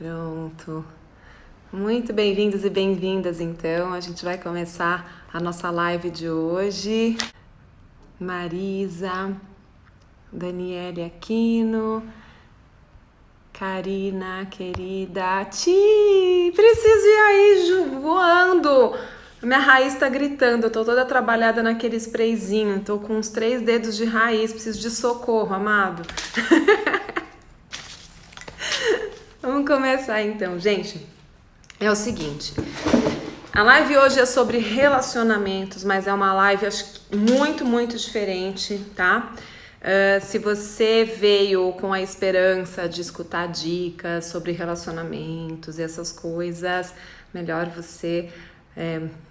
Pronto. Muito bem-vindos e bem-vindas, então. A gente vai começar a nossa live de hoje. Marisa, Daniele Aquino, Karina, querida. Preciso ir aí voando. Minha raiz tá gritando, eu tô toda trabalhada naquele sprayzinho. Tô com uns 3 dedos de raiz, preciso de socorro, amado. Vamos começar então, gente. É o seguinte, a live hoje é sobre relacionamentos, mas é uma live acho que muito diferente, tá? Se você veio com a esperança de escutar dicas sobre relacionamentos e essas coisas, melhor você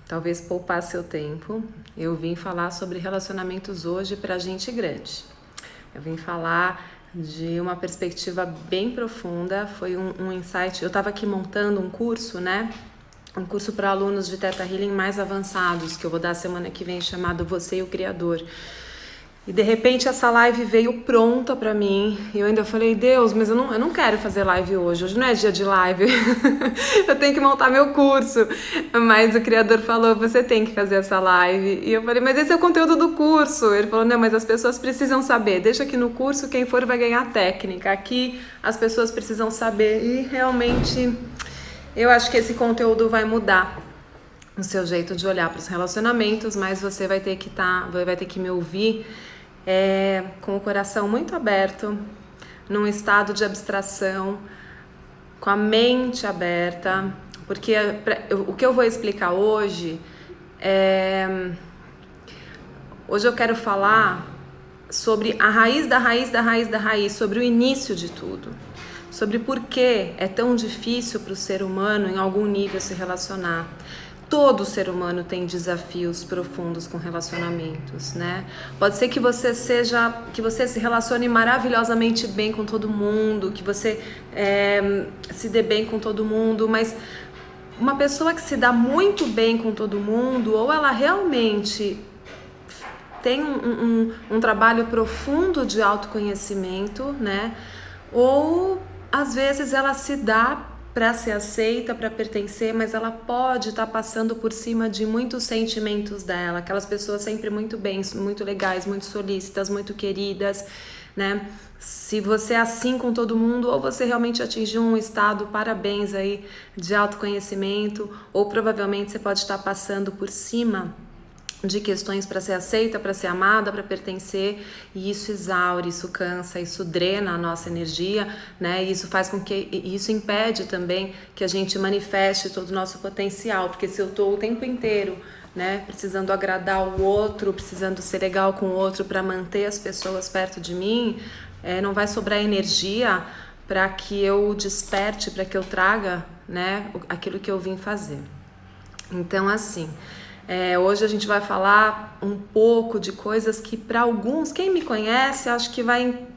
talvez poupar seu tempo. Eu vim falar sobre relacionamentos hoje pra gente grande. Eu vim falar de uma perspectiva bem profunda, foi um insight. Eu estava aqui montando um curso, né? Um curso para alunos de Theta Healing mais avançados, que eu vou dar semana que vem, chamado Você e o Criador. E de repente essa live veio pronta pra mim. E eu ainda falei, Deus, mas eu não quero fazer live hoje. Hoje não é dia de live. Eu tenho que montar meu curso. Mas o Criador falou, você tem que fazer essa live. E eu falei, mas esse é o conteúdo do curso. Ele falou, não, mas as pessoas precisam saber. Deixa aqui no curso, quem for vai ganhar técnica. Aqui as pessoas precisam saber. E realmente eu acho que esse conteúdo vai mudar o seu jeito de olhar para os relacionamentos, mas você vai ter que me ouvir com o coração muito aberto, num estado de abstração, com a mente aberta, porque o que eu vou explicar hoje hoje eu quero falar sobre a raiz da raiz, sobre o início de tudo, sobre por que é tão difícil para o ser humano em algum nível se relacionar. Todo ser humano tem desafios profundos com relacionamentos, né? Pode ser que você se relacione maravilhosamente bem com todo mundo, que você se dê bem com todo mundo, mas uma pessoa que se dá muito bem com todo mundo, ou ela realmente tem um trabalho profundo de autoconhecimento, né? Ou às vezes ela se dá para ser aceita, para pertencer, mas ela pode estar passando por cima de muitos sentimentos dela, aquelas pessoas sempre muito bem, muito legais, muito solícitas, muito queridas, né? Se você é assim com todo mundo, ou você realmente atingiu um estado, parabéns aí, de autoconhecimento, ou provavelmente você pode estar passando por cima de questões para ser aceita, para ser amada, para pertencer, e isso exaure, isso cansa, isso drena a nossa energia, né? E isso faz com que, isso impede também que a gente manifeste todo o nosso potencial, porque se eu tô o tempo inteiro, né, precisando agradar o outro, precisando ser legal com o outro para manter as pessoas perto de mim, não vai sobrar energia para que eu desperte, para que eu traga, né, aquilo que eu vim fazer. Então, assim, hoje a gente vai falar um pouco de coisas que para alguns, quem me conhece, acho que vai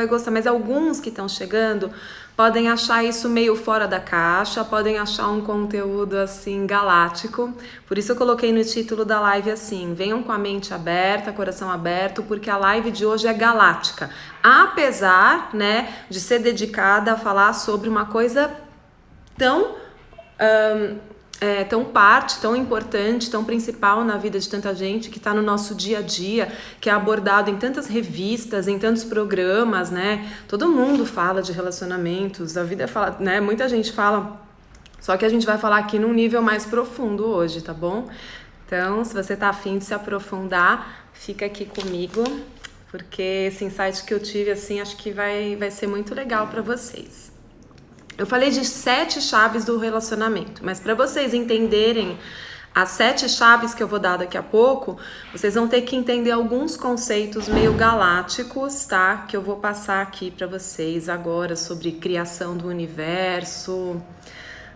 gostar, mas alguns que estão chegando podem achar isso meio fora da caixa, podem achar um conteúdo assim galáctico. Por isso eu coloquei no título da live assim, venham com a mente aberta, coração aberto, porque a live de hoje é galáctica. Apesar, né, de ser dedicada a falar sobre uma coisa tão tão importante, tão principal na vida de tanta gente, que está no nosso dia a dia, que é abordado em tantas revistas, em tantos programas, né? Todo mundo fala de relacionamentos, a vida fala, né? Muita gente fala, só que a gente vai falar aqui num nível mais profundo hoje, tá bom? Então, se você tá afim de se aprofundar, fica aqui comigo, porque esse insight que eu tive, assim, acho que vai ser muito legal para vocês. Eu falei de 7 chaves do relacionamento, mas para vocês entenderem as 7 chaves que eu vou dar daqui a pouco, vocês vão ter que entender alguns conceitos meio galácticos, tá? Que eu vou passar aqui para vocês agora sobre criação do universo,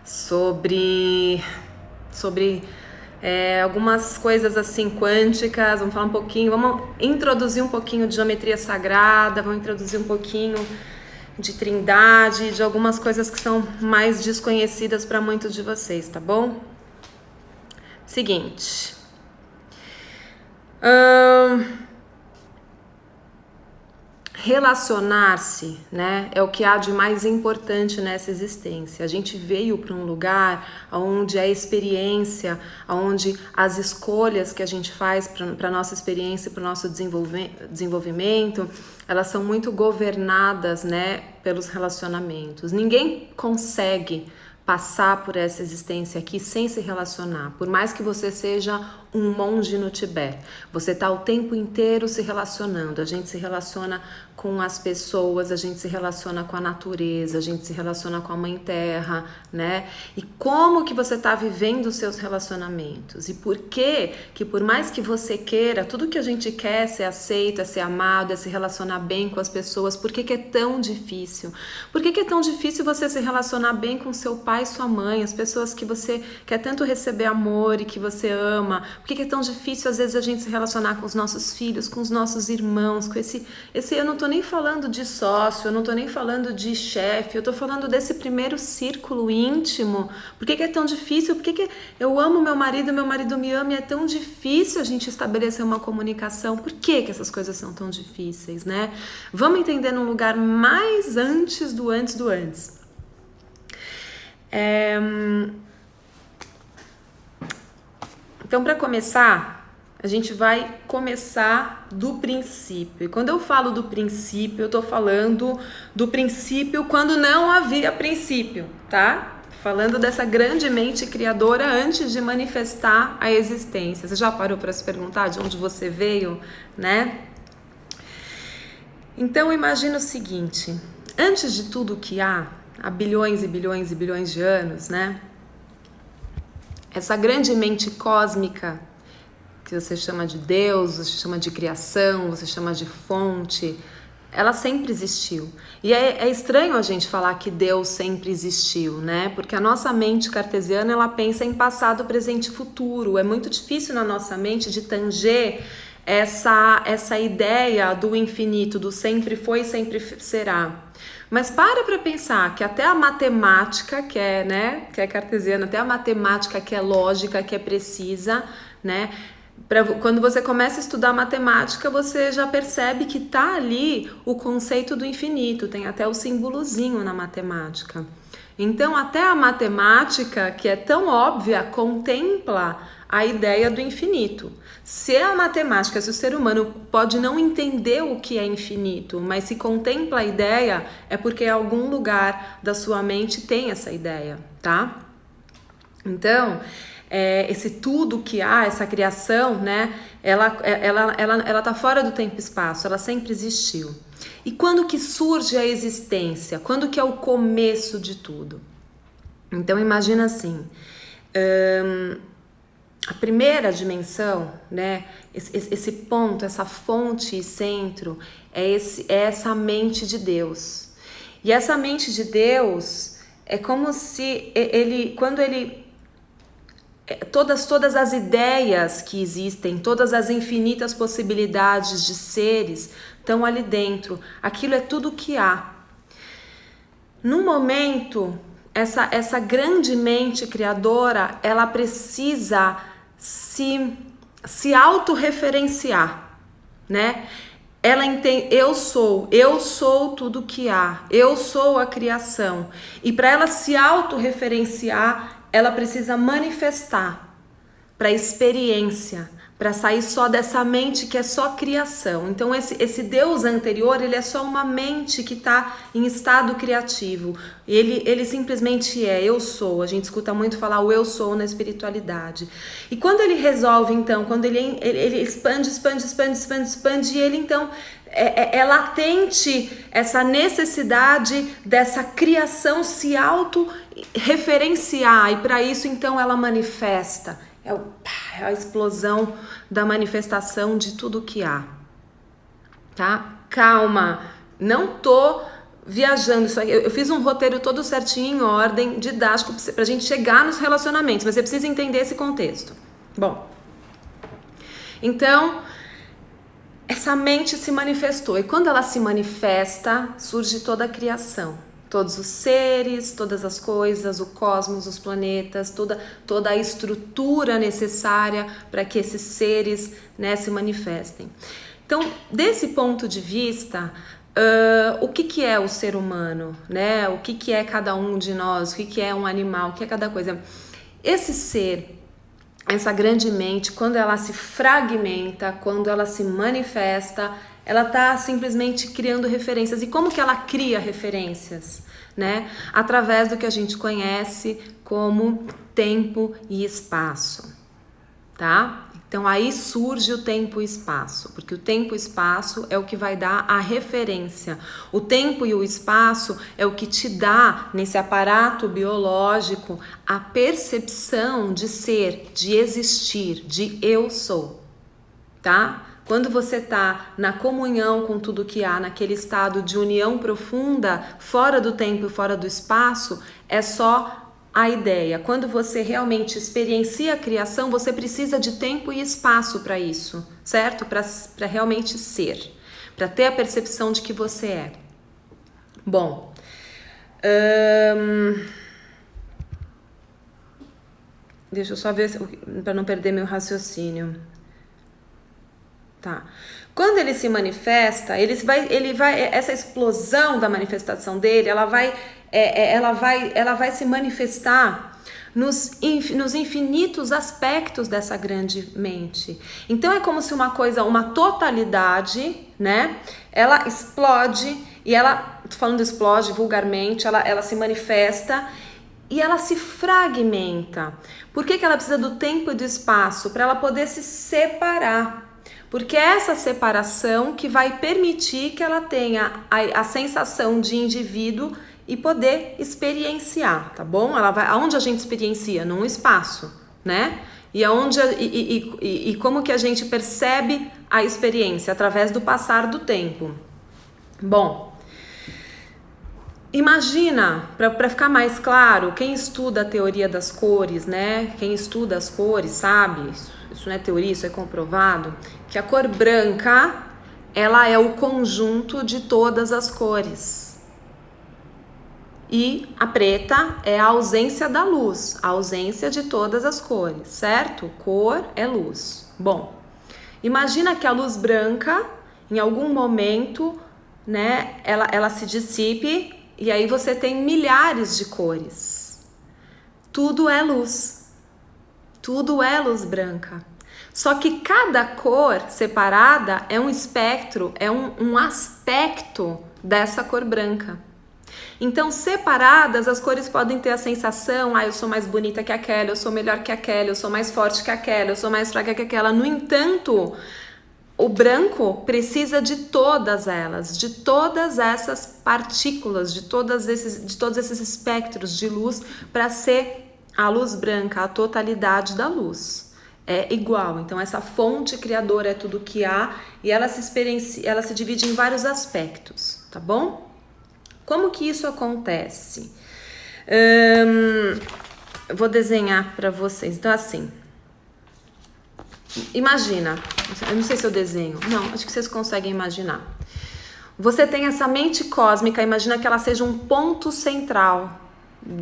sobre algumas coisas assim quânticas, vamos falar um pouquinho, vamos introduzir um pouquinho de geometria sagrada, vamos introduzir um pouquinho de trindade, de algumas coisas que são mais desconhecidas para muitos de vocês, tá bom? Seguinte. relacionar-se, né, é o que há de mais importante nessa existência. A gente veio para um lugar onde a experiência, onde as escolhas que a gente faz para a nossa experiência, para o nosso desenvolvimento, elas são muito governadas, né, pelos relacionamentos. Ninguém consegue passar por essa existência aqui sem se relacionar. Por mais que você seja um monge no Tibete, você está o tempo inteiro se relacionando. A gente se relaciona com as pessoas, a gente se relaciona com a natureza, a gente se relaciona com a Mãe Terra, né? E como que você está vivendo os seus relacionamentos? E por que por mais que você queira, tudo que a gente quer é ser aceito, é ser amado, é se relacionar bem com as pessoas, por que é tão difícil? Por que é tão difícil você se relacionar bem com seu pai e sua mãe, as pessoas que você quer tanto receber amor e que você ama? Por que é tão difícil às vezes a gente se relacionar com os nossos filhos, com os nossos irmãos, com esse eu não tô nem falando de sócio, eu não tô nem falando de chefe, eu tô falando desse primeiro círculo íntimo. Por que é tão difícil? Por que eu amo meu marido me ama e é tão difícil a gente estabelecer uma comunicação? Por que essas coisas são tão difíceis, né? Vamos entender num lugar mais antes do antes do antes. Então, para começar, a gente vai começar do princípio. E quando eu falo do princípio, eu tô falando do princípio quando não havia princípio, tá? Falando dessa grande mente criadora antes de manifestar a existência. Você já parou para se perguntar de onde você veio, né? Então, imagina o seguinte: antes de tudo que há bilhões e bilhões e bilhões de anos, né? Essa grande mente cósmica, que você chama de Deus, você chama de criação, você chama de fonte, ela sempre existiu. E é estranho a gente falar que Deus sempre existiu, né? Porque a nossa mente cartesiana, ela pensa em passado, presente e futuro. É muito difícil na nossa mente de tanger essa ideia do infinito, do sempre foi e sempre será. Mas para pensar que até a matemática, que é cartesiana, até a matemática que é lógica, que é precisa, né? Quando você começa a estudar matemática, você já percebe que tá ali o conceito do infinito, tem até o símbolozinho na matemática. Então, até a matemática, que é tão óbvia, contempla a ideia do infinito. Se a matemática, se o ser humano pode não entender o que é infinito, mas se contempla a ideia, é porque em algum lugar da sua mente tem essa ideia, tá? Então, esse tudo que há, essa criação, né? Ela tá fora do tempo e espaço, ela sempre existiu. E quando que surge a existência? Quando que é o começo de tudo? Então, imagina assim, a primeira dimensão, né? Esse ponto, essa fonte e centro, é essa mente de Deus. E essa mente de Deus é como se todas as ideias que existem, todas as infinitas possibilidades de seres estão ali dentro. Aquilo é tudo que há. No momento, essa grande mente criadora, ela precisa se autorreferenciar, né? Ela entende, eu sou tudo que há, eu sou a criação. E para ela se autorreferenciar, ela precisa manifestar para experiência, para sair só dessa mente que é só criação. Então esse Deus anterior, ele é só uma mente que está em estado criativo. Ele simplesmente eu sou. A gente escuta muito falar o eu sou na espiritualidade. E quando ele resolve, então, quando ele expande, e ele então é latente essa necessidade dessa criação se auto-referenciar, e para isso então ela manifesta. É a explosão da manifestação de tudo que há, tá? Calma, não tô viajando isso aqui. Eu fiz um roteiro todo certinho, em ordem, didático, pra gente chegar nos relacionamentos, mas você precisa entender esse contexto. Bom, então, essa mente se manifestou, e quando ela se manifesta, surge toda a criação. Todos os seres, todas as coisas, o cosmos, os planetas, toda a estrutura necessária para que esses seres, né, se manifestem. Então, desse ponto de vista, o que é o ser humano, né? O que é cada um de nós, o que é um animal, o que é cada coisa. Esse ser, essa grande mente, quando ela se fragmenta, quando ela se manifesta, ela está simplesmente criando referências. E como que ela cria referências? Né? Através do que a gente conhece como tempo e espaço, tá? Então aí surge o tempo e espaço, porque o tempo e espaço é o que vai dar a referência. O tempo e o espaço é o que te dá, nesse aparato biológico, a percepção de ser, de existir, de eu sou, tá? Quando você tá na comunhão com tudo que há, naquele estado de união profunda, fora do tempo e fora do espaço, é só a ideia. Quando você realmente experiencia a criação, você precisa de tempo e espaço para isso, certo? Para realmente ser, para ter a percepção de que você é. Bom, deixa eu só ver para não perder meu raciocínio. Tá. Quando ele se manifesta, ele vai essa explosão da manifestação dele, ela vai se manifestar nos infinitos aspectos dessa grande mente. Então é como se uma totalidade, né? Ela explode e ela, tô falando explode vulgarmente, ela se manifesta e ela se fragmenta. Por que ela precisa do tempo e do espaço? Para ela poder se separar. Porque é essa separação que vai permitir que ela tenha a sensação de indivíduo e poder experienciar, tá bom? Aonde a gente experiencia? Num espaço, né? E como que a gente percebe a experiência? Através do passar do tempo. Bom, imagina, para ficar mais claro, quem estuda a teoria das cores, né? Quem estuda as cores sabe, isso não é teoria, isso é comprovado, que a cor branca, ela é o conjunto de todas as cores. E a preta é a ausência da luz, a ausência de todas as cores, certo? Cor é luz. Bom, imagina que a luz branca, em algum momento, né, ela se dissipe e aí você tem milhares de cores. Tudo é luz. Tudo é luz branca. Só que cada cor separada é um espectro, é um aspecto dessa cor branca. Então, separadas, as cores podem ter a sensação, eu sou mais bonita que aquela, eu sou melhor que aquela, eu sou mais forte que aquela, eu sou mais fraca que aquela. No entanto, o branco precisa de todas elas, de todas essas partículas, de todos esses espectros de luz para ser a luz branca, a totalidade da luz. É igual, então essa fonte criadora é tudo que há e ela se divide em vários aspectos, tá bom? Como que isso acontece? Eu vou desenhar para vocês. Então assim, imagina, eu não sei se eu desenho, não, acho que vocês conseguem imaginar. Você tem essa mente cósmica, imagina que ela seja um ponto central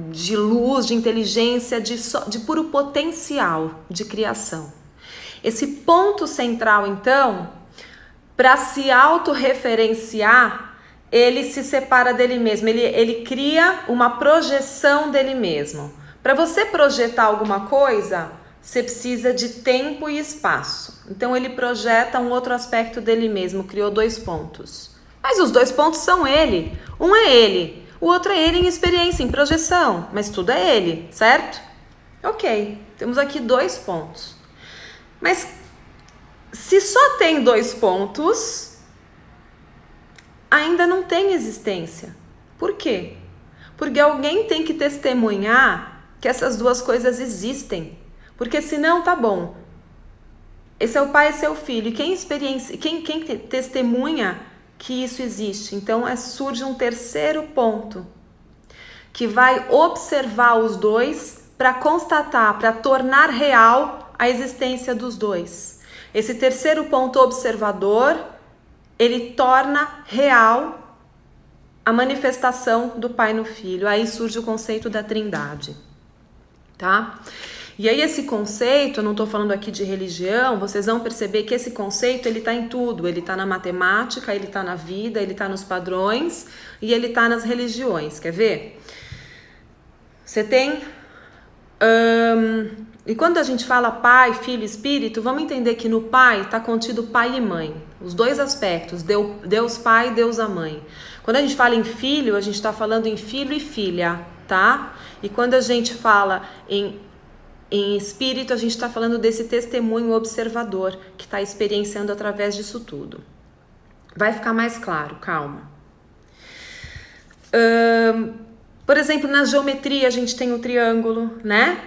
de luz, de inteligência, de puro potencial de criação. Esse ponto central, então, para se autorreferenciar, ele se separa dele mesmo, ele cria uma projeção dele mesmo. Para você projetar alguma coisa, você precisa de tempo e espaço. Então ele projeta um outro aspecto dele mesmo, criou 2 pontos. Mas os 2 pontos são ele. Um é ele, o outro é ele em experiência, em projeção, mas tudo é ele, certo? Ok, temos aqui 2 pontos. Mas se só tem 2 pontos, ainda não tem existência. Por quê? Porque alguém tem que testemunhar que essas 2 coisas existem. Porque senão tá bom. Esse é o pai, esse é o filho. E quem testemunha que isso existe? Então surge um terceiro ponto que vai observar os 2 para constatar, para tornar real a existência dos 2. Esse terceiro ponto observador, ele torna real a manifestação do Pai no Filho. Aí surge o conceito da Trindade, tá? E aí esse conceito, eu não estou falando aqui de religião, vocês vão perceber que esse conceito ele está em tudo, ele está na matemática, ele está na vida, ele está nos padrões e ele está nas religiões, quer ver? Você tem... E quando a gente fala pai, filho, espírito, vamos entender que no pai está contido pai e mãe, os dois aspectos, Deus pai e Deus a mãe. Quando a gente fala em filho, a gente está falando em filho e filha, tá? E quando a gente fala em espírito, a gente está falando desse testemunho observador que está experienciando através disso tudo. Vai ficar mais claro, calma. Por exemplo, na geometria a gente tem o triângulo, né?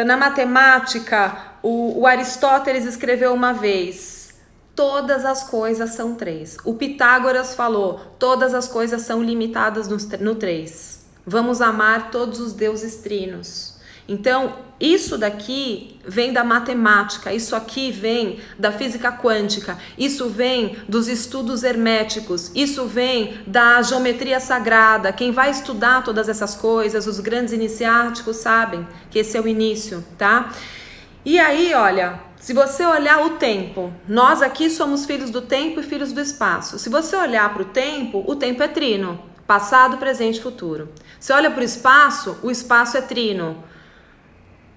Na matemática, o Aristóteles escreveu uma vez: todas as coisas são 3. O Pitágoras falou: todas as coisas são limitadas no 3. Vamos amar todos os deuses trinos. Então, isso daqui vem da matemática, isso aqui vem da física quântica, isso vem dos estudos herméticos, isso vem da geometria sagrada. Quem vai estudar todas essas coisas, os grandes iniciáticos sabem que esse é o início, tá? E aí, olha, se você olhar o tempo, nós aqui somos filhos do tempo e filhos do espaço. Se você olhar para o tempo é trino, passado, presente e futuro. Se olha para o espaço é trino.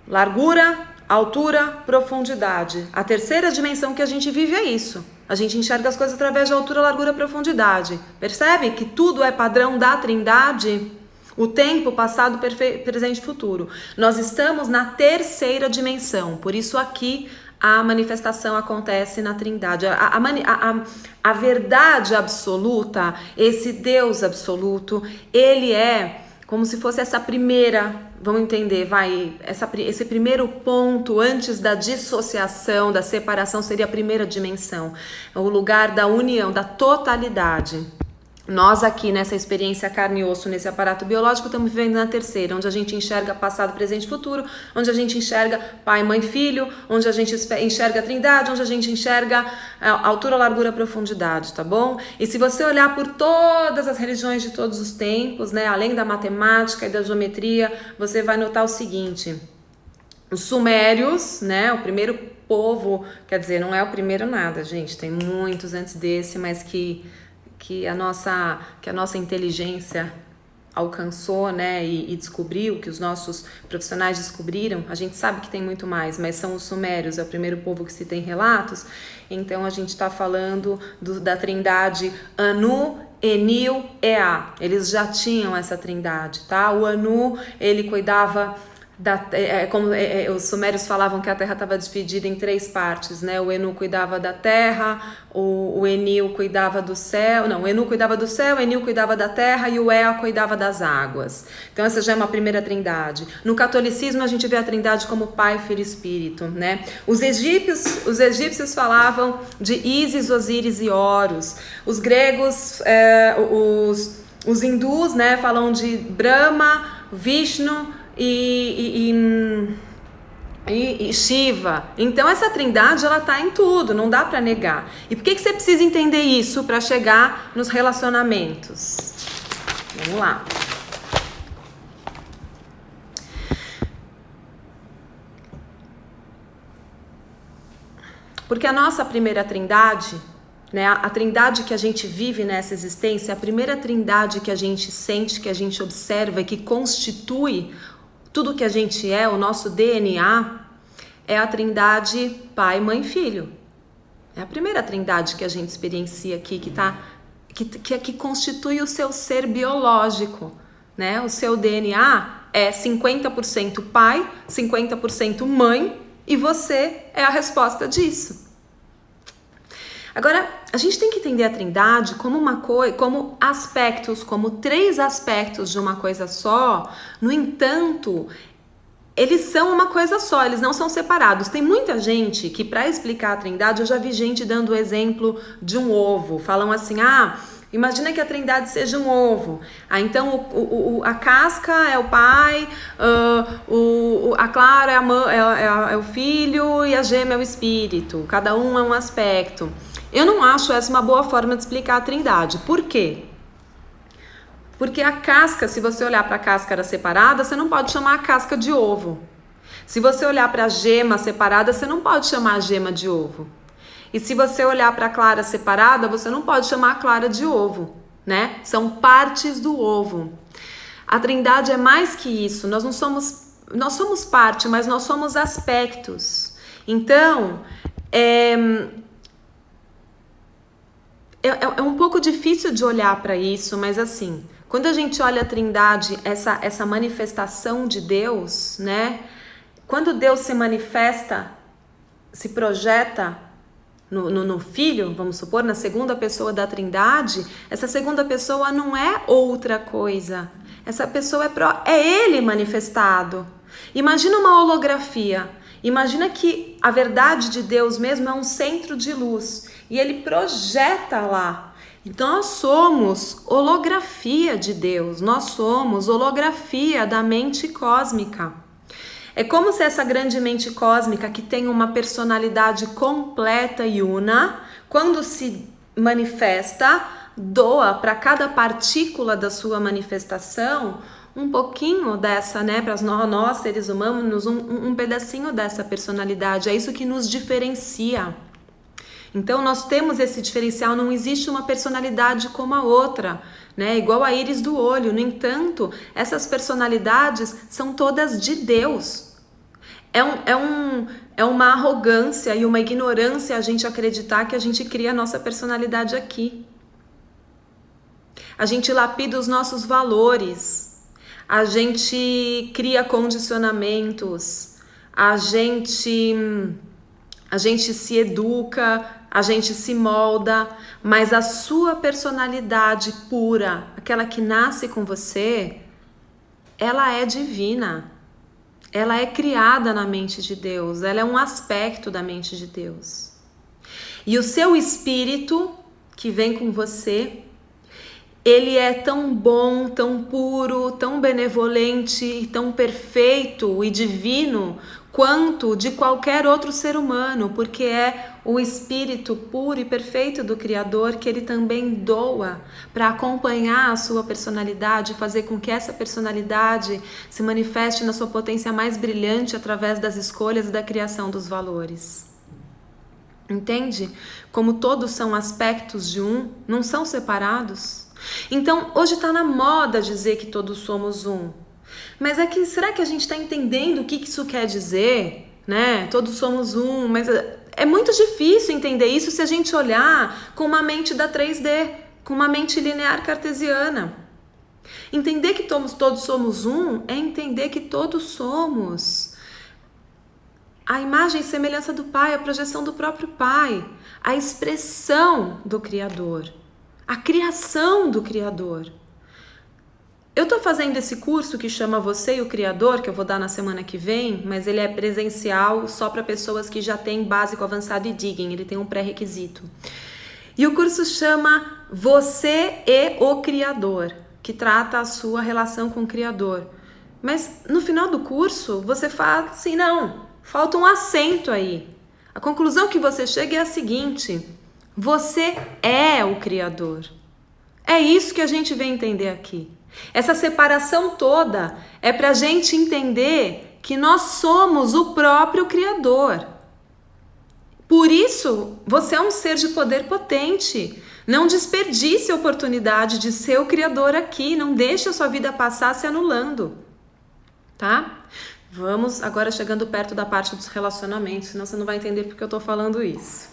Largura, altura, profundidade. A terceira dimensão que a gente vive é isso. A gente enxerga as coisas através de altura, largura, profundidade. Percebe que tudo é padrão da Trindade? O tempo, passado, presente e futuro. Nós estamos na terceira dimensão. Por isso aqui a manifestação acontece na Trindade. A verdade absoluta, esse Deus absoluto, ele é como se fosse essa primeira, vamos entender, esse primeiro ponto antes da dissociação, da separação, seria a primeira dimensão, o lugar da união, da totalidade. Nós aqui nessa experiência carne e osso, nesse aparato biológico, estamos vivendo na terceira, onde a gente enxerga passado, presente e futuro, onde a gente enxerga pai, mãe, filho, onde a gente enxerga a Trindade, onde a gente enxerga altura, largura, profundidade, tá bom? E se você olhar por todas as religiões de todos os tempos, né, além da matemática e da geometria, você vai notar o seguinte: os sumérios, né, o primeiro povo, quer dizer, não é o primeiro nada, gente, tem muitos antes desse, mas que a nossa inteligência alcançou, né, e descobriu, que os nossos profissionais descobriram. A gente sabe que tem muito mais, mas são os sumérios, é o primeiro povo que se tem relatos. Então a gente está falando da Trindade Anu, Enil, Ea. Eles já tinham essa Trindade, tá? O Anu, ele cuidava os sumérios falavam que a terra estava dividida em 3 partes, né? O Enu cuidava da terra, o Enil cuidava do céu, não, o Enu cuidava do céu, o Enil cuidava da terra e o Ea cuidava das águas. Então essa já é uma primeira trindade. No catolicismo a gente vê a Trindade como Pai, Filho e Espírito, né? Os egípcios falavam de Ísis, Osíris e Horus. Os gregos, os hindus, né, falam de Brahma, Vishnu e Shiva. Então essa Trindade, ela tá em tudo, não dá para negar. E por que você precisa entender isso para chegar nos relacionamentos? Vamos lá. Porque a nossa primeira Trindade, né, a Trindade que a gente vive nessa existência, a primeira Trindade que a gente sente, que a gente observa e que constitui tudo que a gente é, o nosso DNA, é a Trindade Pai, Mãe, Filho. É a primeira Trindade que a gente experiencia aqui, que constitui o seu ser biológico, né? O seu DNA é 50% pai, 50% mãe, e você é a resposta disso. Agora, a gente tem que entender a Trindade como uma coisa, como aspectos, como 3 aspectos de uma coisa só. No entanto, eles são uma coisa só, eles não são separados. Tem muita gente que, para explicar a Trindade, eu já vi gente dando o exemplo de um ovo. Falam assim: imagina que a Trindade seja um ovo. Então a casca é o pai, a clara é a mãe, é o filho, e a gema é o espírito. Cada um é um aspecto. Eu não acho essa uma boa forma de explicar a Trindade. Por quê? Porque a casca, se você olhar para a cáscara separada, você não pode chamar a casca de ovo. Se você olhar para a gema separada, você não pode chamar a gema de ovo. E se você olhar para a clara separada, você não pode chamar a clara de ovo, né? São partes do ovo. A Trindade é mais que isso. Nós somos parte, mas nós somos aspectos. Então, é um pouco difícil de olhar para isso, mas assim, quando a gente olha a Trindade, essa manifestação de Deus, né? Quando Deus se manifesta, se projeta no Filho, vamos supor, na segunda pessoa da Trindade, essa segunda pessoa não é outra coisa. Essa pessoa é Ele manifestado. Imagina uma holografia. Imagina que a verdade de Deus mesmo é um centro de luz e Ele projeta lá. Então nós somos holografia de Deus, nós somos holografia da mente cósmica. É como se essa grande mente cósmica, que tem uma personalidade completa e una, quando se manifesta, doa para cada partícula da sua manifestação um pouquinho dessa, né, para nós seres humanos, um pedacinho dessa personalidade. É isso que nos diferencia. Então nós temos esse diferencial, não existe uma personalidade como a outra, né? Igual a íris do olho. No entanto, essas personalidades são todas de Deus. É uma arrogância e uma ignorância a gente acreditar que a gente cria a nossa personalidade aqui. A gente lapida os nossos valores, a gente cria condicionamentos, a gente se educa, a gente se molda, mas a sua personalidade pura, aquela que nasce com você, ela é divina. Ela é criada na mente de Deus, ela é um aspecto da mente de Deus. E o seu espírito que vem com você, ele é tão bom, tão puro, tão benevolente, tão perfeito e divino quanto de qualquer outro ser humano, porque é o espírito puro e perfeito do Criador que ele também doa para acompanhar a sua personalidade, fazer com que essa personalidade se manifeste na sua potência mais brilhante através das escolhas e da criação dos valores. Entende? Como todos são aspectos de um, não são separados. Então, hoje está na moda dizer que todos somos um. Mas será que a gente está entendendo o que isso quer dizer? Né? Todos somos um, mas é muito difícil entender isso se a gente olhar com uma mente da 3D, com uma mente linear cartesiana. Entender que todos somos um é entender que todos somos a imagem e semelhança do Pai, a projeção do próprio Pai, a expressão do Criador, a criação do Criador. Eu estou fazendo esse curso que chama Você e o Criador, que eu vou dar na semana que vem, mas ele é presencial só para pessoas que já têm básico, avançado e digging, ele tem um pré-requisito. E o curso chama Você e o Criador, que trata a sua relação com o Criador. Mas no final do curso, você fala assim, não, falta um acento aí. A conclusão que você chega é a seguinte: você é o Criador. É isso que a gente vem entender aqui. Essa separação toda é para a gente entender que nós somos o próprio Criador. Por isso, você é um ser de poder potente. Não desperdice a oportunidade de ser o Criador aqui. Não deixe a sua vida passar se anulando. Tá? Vamos agora chegando perto da parte dos relacionamentos, senão você não vai entender porque eu estou falando isso.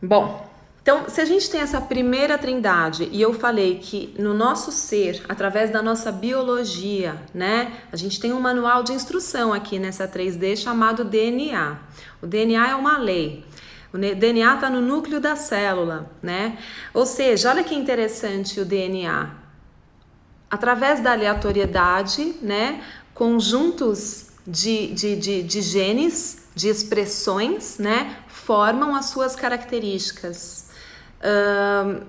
Bom, então, se a gente tem essa primeira trindade, e eu falei que no nosso ser, através da nossa biologia, né, a gente tem um manual de instrução aqui nessa 3D chamado DNA. O DNA é uma lei. O DNA está no núcleo da célula, né? Ou seja, olha que interessante o DNA. Através da aleatoriedade, né, conjuntos de genes, de expressões, né, formam as suas características.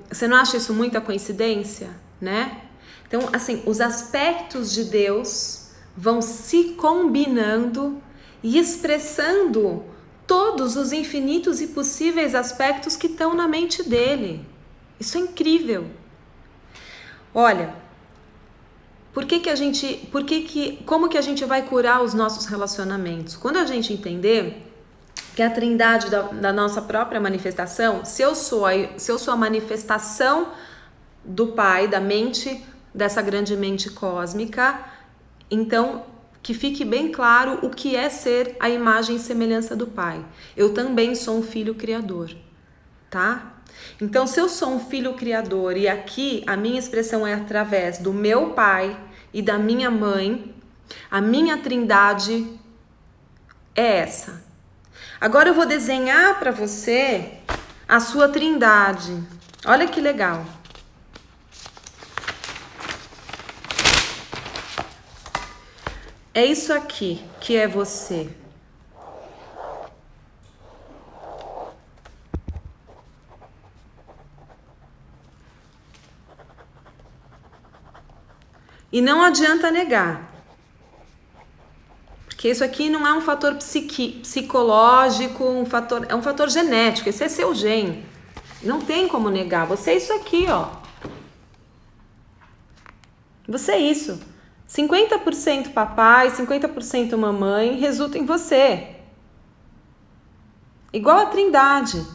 Você não acha isso muita coincidência, né? Então, assim, os aspectos de Deus vão se combinando e expressando todos os infinitos e possíveis aspectos que estão na mente dele. Isso é incrível. Olha, como que a gente vai curar os nossos relacionamentos? Quando a gente entender que a trindade da nossa própria manifestação, se eu sou a manifestação do Pai, da mente, dessa grande mente cósmica, então que fique bem claro o que é ser a imagem e semelhança do Pai. Eu também sou um filho criador, tá? Então, se eu sou um filho criador e aqui a minha expressão é através do meu pai e da minha mãe, a minha trindade é essa. Agora eu vou desenhar para você a sua trindade. Olha que legal. É isso aqui que é você. E não adianta negar. Porque isso aqui não é um fator psicológico, é um fator genético. Esse é seu gene. Não tem como negar. Você é isso aqui, ó. Você é isso. 50% papai, 50% mamãe resulta em você. Igual a trindade.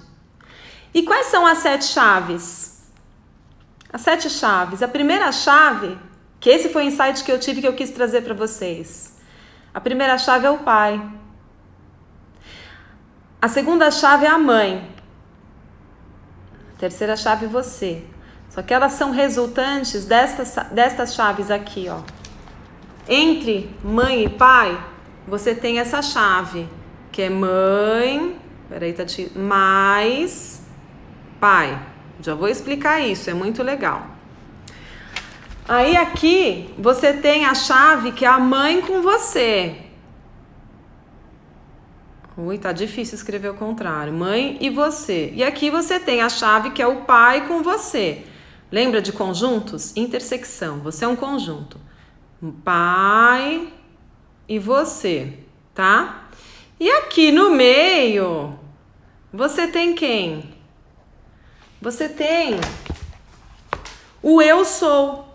E quais são as 7 chaves? As 7 chaves. A primeira chave, que esse foi o insight que eu tive que eu quis trazer para vocês. A primeira chave é o pai. A segunda chave é a mãe. A terceira chave é você. Só que elas são resultantes destas chaves aqui, ó. Entre mãe e pai, você tem essa chave, que é mãe, mais pai. Já vou explicar isso, é muito legal. Aí aqui você tem a chave que é a mãe com você. Ui, tá difícil escrever o contrário. Mãe e você. E aqui você tem a chave que é o pai com você. Lembra de conjuntos? Intersecção. Você é um conjunto. Pai e você, tá? E aqui no meio, você tem quem? Você tem o eu sou.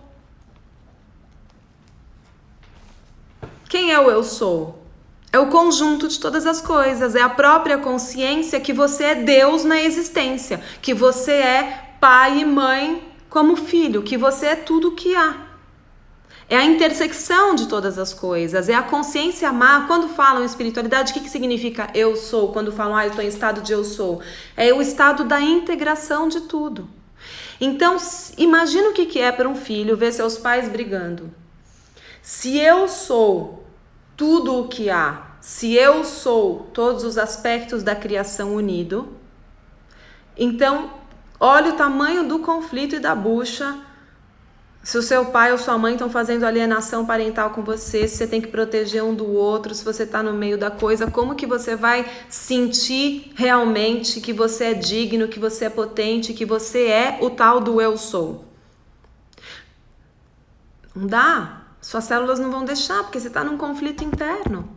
Quem é o eu sou? É o conjunto de todas as coisas, é a própria consciência que você é Deus na existência, que você é pai e mãe como filho, que você é tudo o que há. É a intersecção de todas as coisas, é a consciência amar. Quando falam em espiritualidade, o que significa eu sou? Quando falam, eu estou em estado de eu sou. É o estado da integração de tudo. Então, imagina o que é para um filho ver seus pais brigando. Se eu sou tudo o que há, se eu sou todos os aspectos da criação unido, então, olha o tamanho do conflito e da bucha. Se o seu pai ou sua mãe estão fazendo alienação parental com você, se você tem que proteger um do outro, se você está no meio da coisa, como que você vai sentir realmente que você é digno, que você é potente, que você é o tal do eu sou? Não dá. Suas células não vão deixar, porque você está num conflito interno.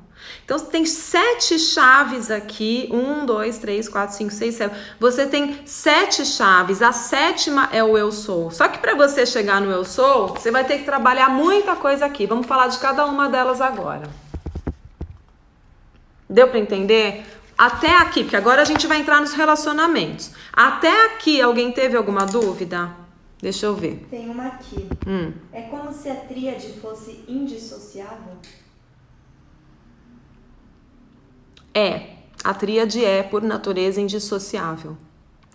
Então, você tem 7 chaves aqui, 1, 2, 3, 4, 5, 6, 7. Você tem 7 chaves, a 7ª é o eu sou. Só que para você chegar no eu sou, você vai ter que trabalhar muita coisa aqui. Vamos falar de cada uma delas agora. Deu para entender? Até aqui, porque agora a gente vai entrar nos relacionamentos. Até aqui, alguém teve alguma dúvida? Deixa eu ver. Tem uma aqui. É como se a tríade fosse indissociável? A tríade é, por natureza, indissociável.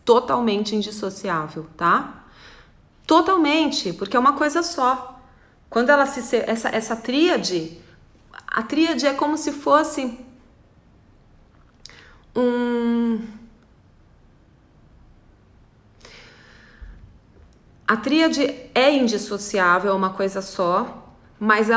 Totalmente indissociável, tá? Totalmente, porque é uma coisa só. Quando ela essa tríade, a tríade é como se fosse A tríade é indissociável, é uma coisa só, mas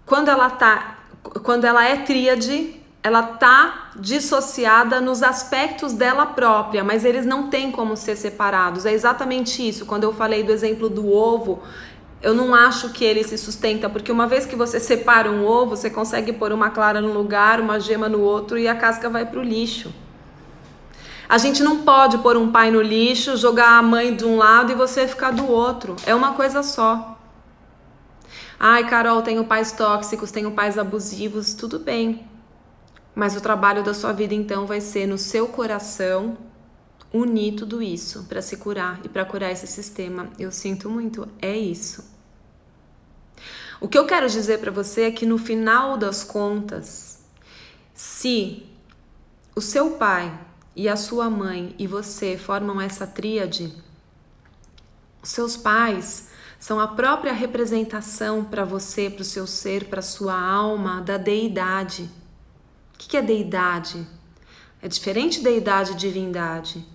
quando ela é tríade, ela tá dissociada nos aspectos dela própria, mas eles não têm como ser separados. É exatamente isso. Quando eu falei do exemplo do ovo, eu não acho que ele se sustenta, porque uma vez que você separa um ovo, você consegue pôr uma clara num lugar, uma gema no outro e a casca vai pro lixo. A gente não pode pôr um pai no lixo, jogar a mãe de um lado e você ficar do outro. É uma coisa só. Ai, Carol, tenho pais tóxicos, tenho pais abusivos, tudo bem. Mas o trabalho da sua vida, então, vai ser no seu coração unir tudo isso para se curar e para curar esse sistema. Eu sinto muito, é isso. O que eu quero dizer para você é que no final das contas, se o seu pai e a sua mãe e você formam essa tríade, os seus pais são a própria representação para você, para o seu ser, para a sua alma, da deidade. O que é deidade? É diferente deidade e divindade.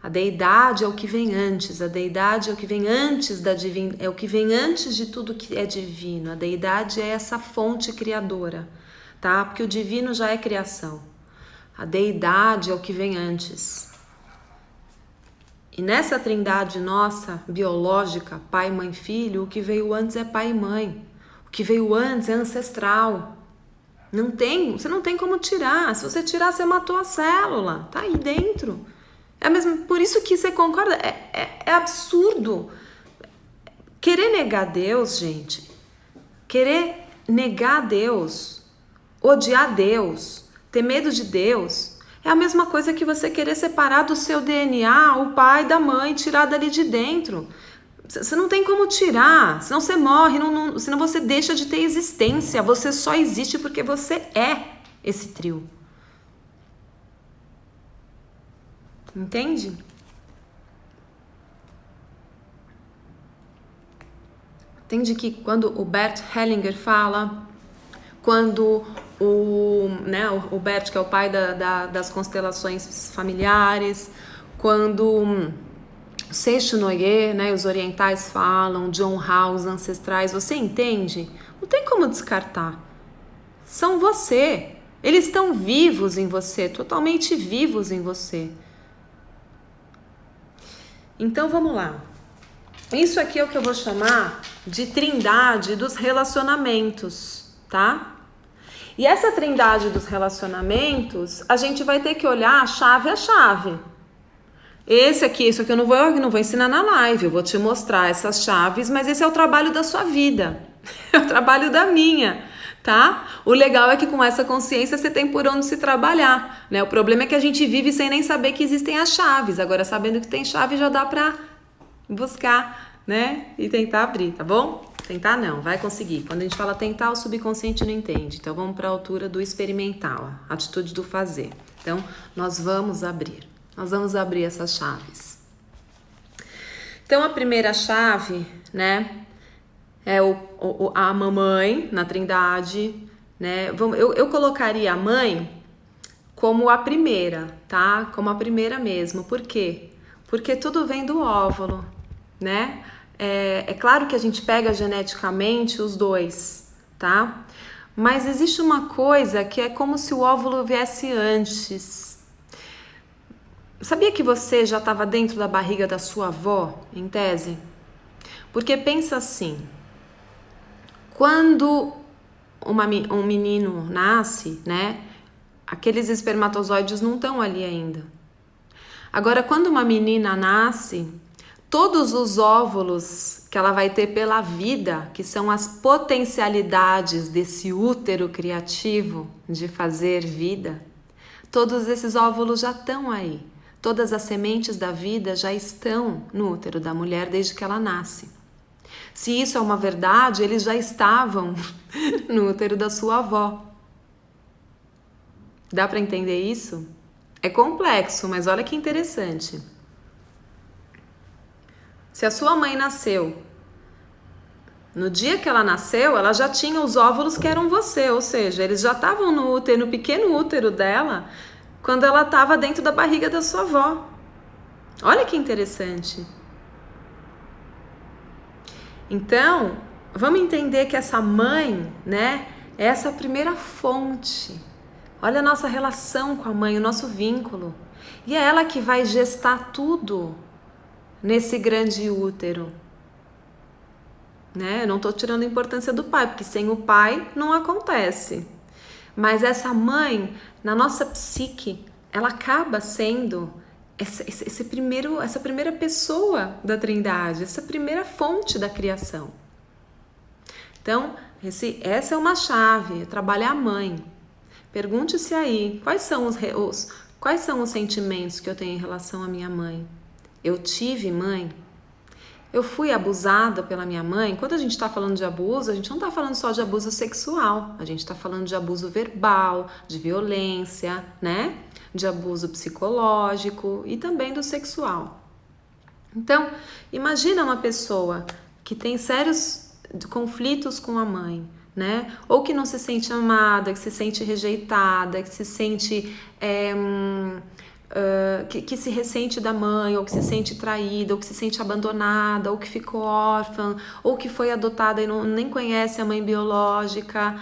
A deidade é o que vem antes, a deidade é o que vem antes da divindade, é o que vem antes de tudo que é divino. A deidade é essa fonte criadora, tá? Porque o divino já é criação. A deidade é o que vem antes. E nessa trindade nossa, biológica, pai, mãe, filho, o que veio antes é pai e mãe. O que veio antes é ancestral. Você não tem como tirar. Se você tirar, você matou a célula. Tá aí dentro. É mesmo, por isso que você concorda. É absurdo. Querer negar Deus, gente. Querer negar Deus. Odiar Deus. Ter medo de Deus. É a mesma coisa que você querer separar do seu DNA o pai da mãe, tirar dali de dentro. Você não tem como tirar, senão você morre, senão você deixa de ter existência. Você só existe porque você é esse trio. Entende? Entende que quando o Bert Hellinger fala, quando o Bert, que é o pai das constelações familiares, quando Seixo Noyer, né, os orientais falam, John Howe, os ancestrais, você entende? Não tem como descartar. São você. Eles estão vivos em você, totalmente vivos em você. Então vamos lá. Isso aqui é o que eu vou chamar de trindade dos relacionamentos, tá? E essa trindade dos relacionamentos, a gente vai ter que olhar chave a chave. Isso aqui eu não vou ensinar na live, eu vou te mostrar essas chaves, mas esse é o trabalho da sua vida, é o trabalho da minha, tá? O legal é que com essa consciência você tem por onde se trabalhar, né? O problema é que a gente vive sem nem saber que existem as chaves, agora sabendo que tem chave já dá pra buscar, né? E tentar abrir, tá bom? Tentar não, vai conseguir. Quando a gente fala tentar, o subconsciente não entende, então vamos para a altura do experimental, a atitude do fazer. Então, nós vamos abrir essas chaves. Então, a primeira chave, né, é a mamãe na trindade, né? Eu colocaria a mãe como a primeira, tá? Como a primeira mesmo. Por quê? Porque tudo vem do óvulo, né? É claro que a gente pega geneticamente os dois, tá? Mas existe uma coisa que é como se o óvulo viesse antes. Sabia que você já estava dentro da barriga da sua avó, em tese? Porque pensa assim, quando um menino nasce, né? Aqueles espermatozoides não estão ali ainda. Agora, quando uma menina nasce, todos os óvulos que ela vai ter pela vida, que são as potencialidades desse útero criativo de fazer vida, todos esses óvulos já estão aí. Todas as sementes da vida já estão no útero da mulher desde que ela nasce. Se isso é uma verdade, eles já estavam no útero da sua avó. Dá para entender isso? É complexo, mas olha que interessante. Se a sua mãe nasceu, no dia que ela nasceu, ela já tinha os óvulos que eram você, ou seja, eles já estavam no útero, no pequeno útero dela, quando ela estava dentro da barriga da sua avó. Olha que interessante. Então, vamos entender que essa mãe, né, é essa primeira fonte. Olha a nossa relação com a mãe, o nosso vínculo. E é ela que vai gestar tudo nesse grande útero. Né? Eu não estou tirando a importância do pai, porque sem o pai não acontece. Mas essa mãe, na nossa psique, ela acaba sendo essa primeira pessoa da Trindade, essa primeira fonte da criação. Então, essa é uma chave, trabalhar a mãe. Pergunte-se aí, quais são os sentimentos que eu tenho em relação à minha mãe? Eu tive mãe? Eu fui abusada pela minha mãe? Quando a gente está falando de abuso, a gente não está falando só de abuso sexual, a gente está falando de abuso verbal, de violência, né? De abuso psicológico e também do sexual. Então, imagina uma pessoa que tem sérios conflitos com a mãe, né? Ou que não se sente amada, que se sente rejeitada, que se sente que se ressente da mãe, ou que se sente traída, ou que se sente abandonada, ou que ficou órfã, ou que foi adotada e nem conhece a mãe biológica.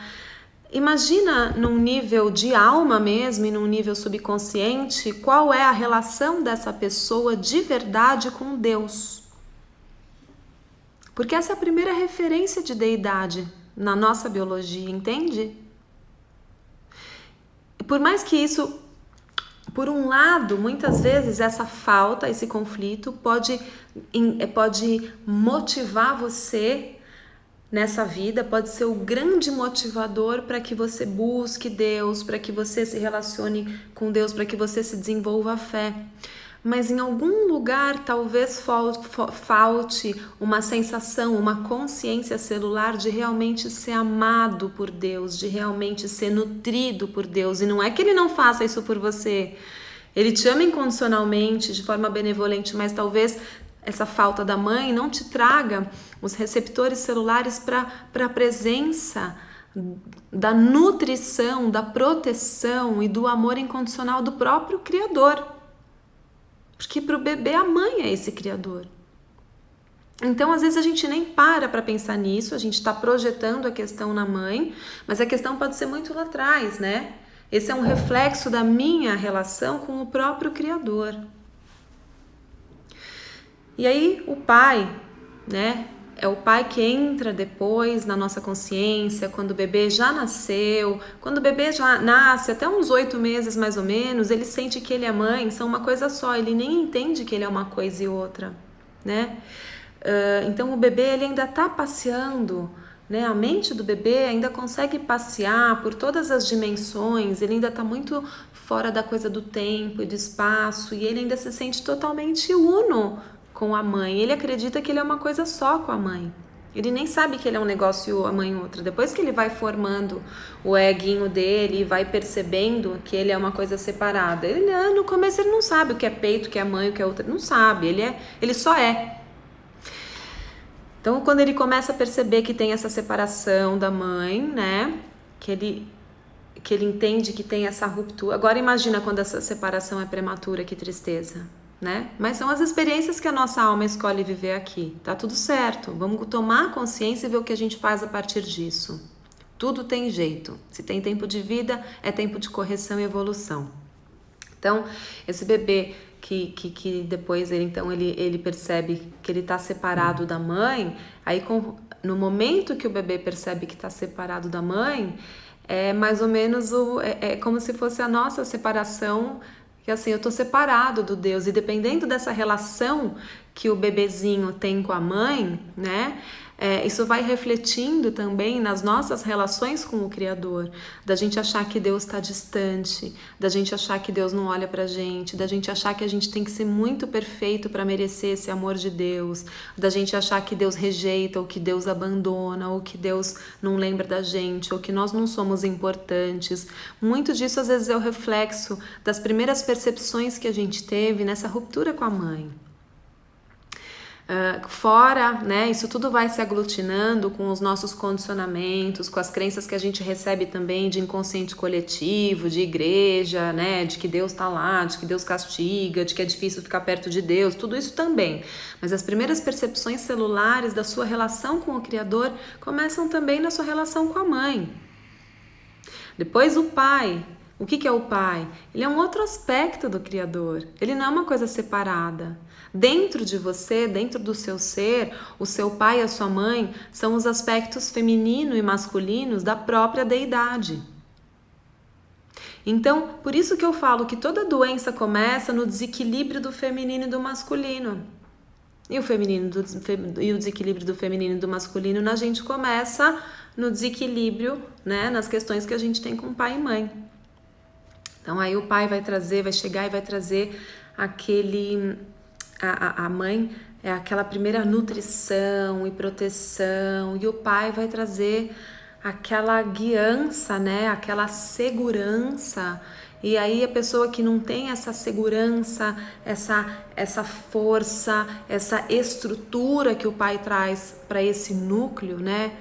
Imagina num nível de alma mesmo e num nível subconsciente qual é a relação dessa pessoa de verdade com Deus. Porque essa é a primeira referência de deidade na nossa biologia, entende? Por mais que isso, por um lado, muitas vezes essa falta, esse conflito pode motivar você nessa vida, pode ser o grande motivador para que você busque Deus, para que você se relacione com Deus, para que você se desenvolva a fé. Mas em algum lugar talvez falte uma sensação, uma consciência celular de realmente ser amado por Deus, de realmente ser nutrido por Deus. E não é que Ele não faça isso por você. Ele te ama incondicionalmente, de forma benevolente, mas talvez essa falta da mãe não te traga os receptores celulares para a presença da nutrição, da proteção e do amor incondicional do próprio Criador. Porque para o bebê a mãe é esse Criador. Então, às vezes a gente nem para pensar nisso, a gente está projetando a questão na mãe, mas a questão pode ser muito lá atrás, né? Esse é um reflexo da minha relação com o próprio Criador. E aí o pai, né? É o pai que entra depois na nossa consciência, quando o bebê já nasceu, quando o bebê já nasce, até uns 8 meses mais ou menos, ele sente que ele e a mãe são uma coisa só, ele nem entende que ele é uma coisa e outra, né? Então o bebê ele ainda está passeando, né? A mente do bebê ainda consegue passear por todas as dimensões, ele ainda está muito fora da coisa do tempo e do espaço, e ele ainda se sente totalmente uno com a mãe. Ele acredita que ele é uma coisa só com a mãe. Ele nem sabe que ele é um negócio, a mãe outra. Depois que ele vai formando o eguinho dele e vai percebendo que ele é uma coisa separada. No começo ele não sabe o que é peito, o que é mãe, o que é outra. Não sabe, ele só é. Então quando ele começa a perceber que tem essa separação da mãe, né? Que ele entende que tem essa ruptura. Agora imagina quando essa separação é prematura, que tristeza. Né? Mas são as experiências que a nossa alma escolhe viver aqui. Tá tudo certo. Vamos tomar consciência e ver o que a gente faz a partir disso. Tudo tem jeito. Se tem tempo de vida, é tempo de correção e evolução. Então, esse bebê que depois ele percebe que ele está separado da mãe, aí no momento que o bebê percebe que está separado da mãe, é mais ou menos é como se fosse a nossa separação. Que assim, eu tô separado do Deus, e dependendo dessa relação que o bebezinho tem com a mãe, né? Isso vai refletindo também nas nossas relações com o Criador, da gente achar que Deus está distante, da gente achar que Deus não olha pra gente, da gente achar que a gente tem que ser muito perfeito para merecer esse amor de Deus, da gente achar que Deus rejeita, ou que Deus abandona, ou que Deus não lembra da gente, ou que nós não somos importantes. Muito disso às vezes é o reflexo das primeiras percepções que a gente teve nessa ruptura com a mãe. Fora, né, isso tudo vai se aglutinando com os nossos condicionamentos, com as crenças que a gente recebe também de inconsciente coletivo, de igreja, né, de que Deus está lá, de que Deus castiga, de que é difícil ficar perto de Deus, tudo isso também. Mas as primeiras percepções celulares da sua relação com o Criador começam também na sua relação com a mãe. Depois o pai. O que é o pai? Ele é um outro aspecto do Criador, ele não é uma coisa separada. Dentro de você, dentro do seu ser, o seu pai e a sua mãe são os aspectos feminino e masculinos da própria deidade. Então, por isso que eu falo que toda doença começa no desequilíbrio do feminino e do masculino. E o desequilíbrio do feminino e do masculino na gente começa no desequilíbrio, né, nas questões que a gente tem com pai e mãe. Então aí o pai vai chegar e vai trazer a mãe é aquela primeira nutrição e proteção, e o pai vai trazer aquela guiança, né, aquela segurança. E aí a pessoa que não tem essa segurança, essa força, essa estrutura que o pai traz para esse núcleo, né?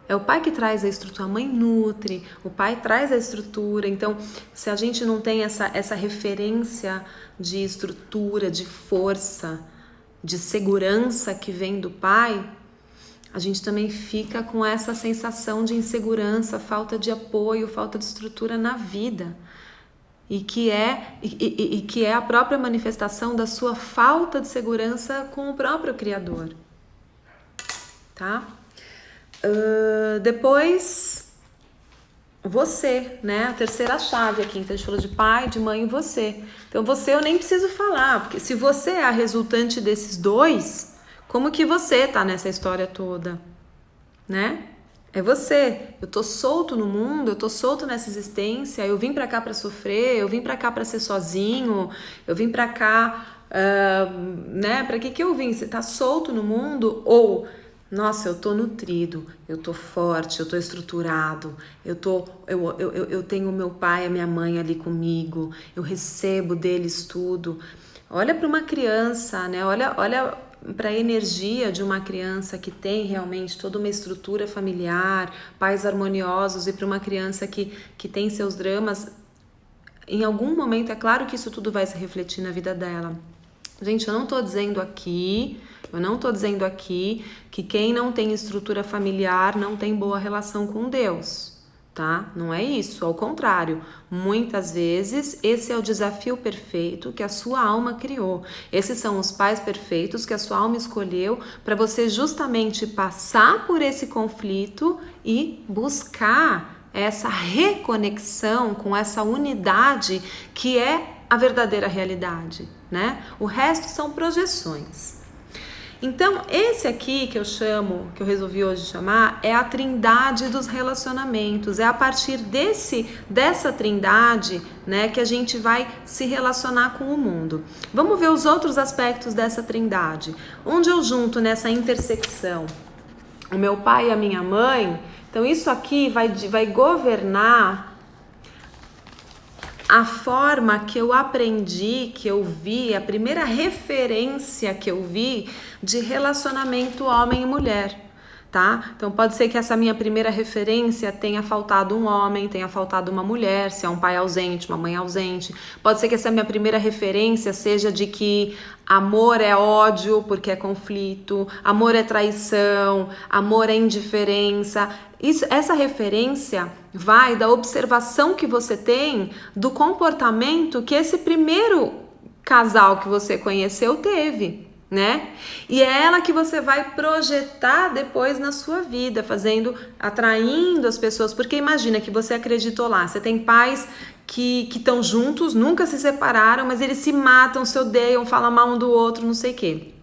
É o pai que traz a estrutura, a mãe nutre, o pai traz a estrutura. Então, se a gente não tem essa referência de estrutura, de força, de segurança que vem do pai, a gente também fica com essa sensação de insegurança, falta de apoio, falta de estrutura na vida. E que é a própria manifestação da sua falta de segurança com o próprio Criador. Tá? Depois, você, né? A terceira chave aqui. Então, a gente falou de pai, de mãe e você. Então, você eu nem preciso falar, porque se você é a resultante desses dois, como que você tá nessa história toda, né? É você. Eu tô solto no mundo, eu tô solto nessa existência, eu vim pra cá pra sofrer, eu vim pra cá pra ser sozinho, eu vim pra cá, né? Pra que eu vim? Você tá solto no mundo ou... Nossa, eu tô nutrido, eu tô forte, eu tô estruturado, eu tenho meu pai e minha mãe ali comigo, eu recebo deles tudo. Olha para uma criança, né? Olha para a energia de uma criança que tem realmente toda uma estrutura familiar, pais harmoniosos, e para uma criança que tem seus dramas. Em algum momento, é claro que isso tudo vai se refletir na vida dela. Gente, eu não tô dizendo aqui que quem não tem estrutura familiar não tem boa relação com Deus, tá? Não é isso, ao contrário. Muitas vezes, esse é o desafio perfeito que a sua alma criou. Esses são os pais perfeitos que a sua alma escolheu para você justamente passar por esse conflito e buscar essa reconexão com essa unidade que é a verdadeira realidade, né? O resto são projeções. Então, esse aqui que eu resolvi hoje chamar, é a trindade dos relacionamentos. É a partir dessa trindade, né, que a gente vai se relacionar com o mundo. Vamos ver os outros aspectos dessa trindade. Onde eu junto nessa intersecção o meu pai e a minha mãe, então isso aqui vai governar a forma que eu aprendi, que eu vi, a primeira referência que eu vi de relacionamento homem e mulher, tá? Então pode ser que essa minha primeira referência tenha faltado um homem, tenha faltado uma mulher, se é um pai ausente, uma mãe ausente. Pode ser que essa minha primeira referência seja de que amor é ódio porque é conflito, amor é traição, amor é indiferença. Essa referência vai da observação que você tem do comportamento que esse primeiro casal que você conheceu teve, né? E é ela que você vai projetar depois na sua vida, atraindo as pessoas, porque imagina que você acreditou lá, você tem pais que estão juntos, nunca se separaram, mas eles se matam, se odeiam, falam mal um do outro, não sei o quê.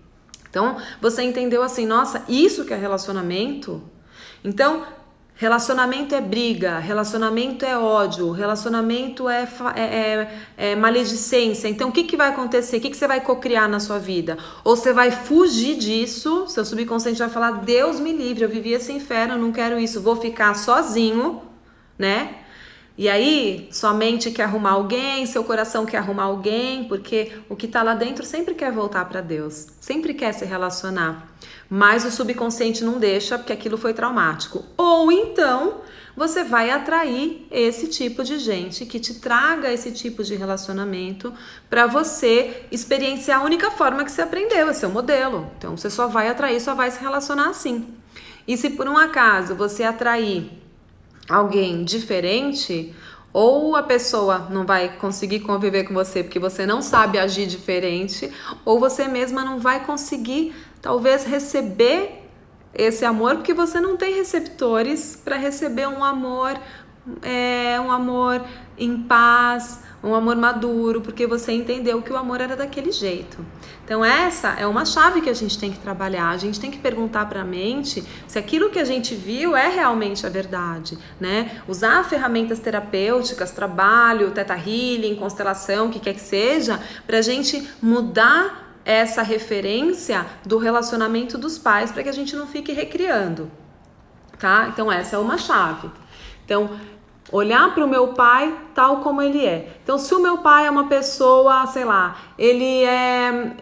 Então, você entendeu assim, nossa, isso que é relacionamento? Então, relacionamento é briga, relacionamento é ódio, relacionamento é maledicência. Então, o que vai acontecer? O que você vai cocriar na sua vida? Ou você vai fugir disso, seu subconsciente vai falar, Deus me livre, eu vivi esse inferno, eu não quero isso, vou ficar sozinho, né? E aí, sua mente quer arrumar alguém, seu coração quer arrumar alguém, porque o que tá lá dentro sempre quer voltar para Deus, sempre quer se relacionar. Mas o subconsciente não deixa, porque aquilo foi traumático. Ou então, você vai atrair esse tipo de gente que te traga esse tipo de relacionamento para você experienciar a única forma que você aprendeu, é seu modelo. Então, você só vai atrair, só vai se relacionar assim. E se por um acaso você atrair alguém diferente, ou a pessoa não vai conseguir conviver com você porque você não sabe agir diferente, ou você mesma não vai conseguir talvez receber esse amor porque você não tem receptores para receber um amor em paz, um amor maduro, porque você entendeu que o amor era daquele jeito. Então essa é uma chave que a gente tem que trabalhar. A gente tem que perguntar para a mente se aquilo que a gente viu é realmente a verdade, né? Usar ferramentas terapêuticas, trabalho, Theta Healing, constelação, o que quer que seja, para a gente mudar essa referência do relacionamento dos pais, para que a gente não fique recriando, tá? Então essa é uma chave. Então, olhar para o meu pai tal como ele é. Então, se o meu pai é uma pessoa, sei lá, ele é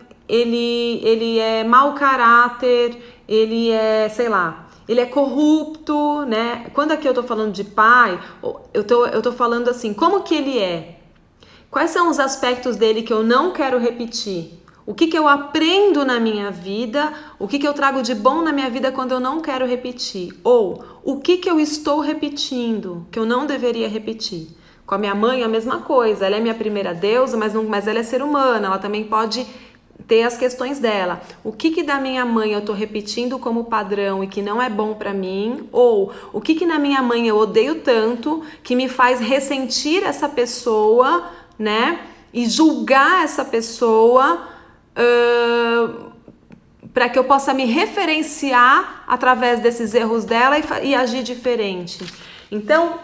mau caráter, ele é, sei lá, ele é corrupto, né? Quando aqui eu tô falando de pai, eu tô falando assim, como que ele é? Quais são os aspectos dele que eu não quero repetir? O que eu aprendo na minha vida? O que eu trago de bom na minha vida quando eu não quero repetir? Ou o que eu estou repetindo que eu não deveria repetir? Com a minha mãe a mesma coisa. Ela é minha primeira deusa, mas ela é ser humana. Ela também pode ter as questões dela. O que da minha mãe eu estou repetindo como padrão e que não é bom para mim? Ou o que na minha mãe eu odeio tanto que me faz ressentir essa pessoa, né? E julgar essa pessoa para que eu possa me referenciar através desses erros dela e agir diferente. Então,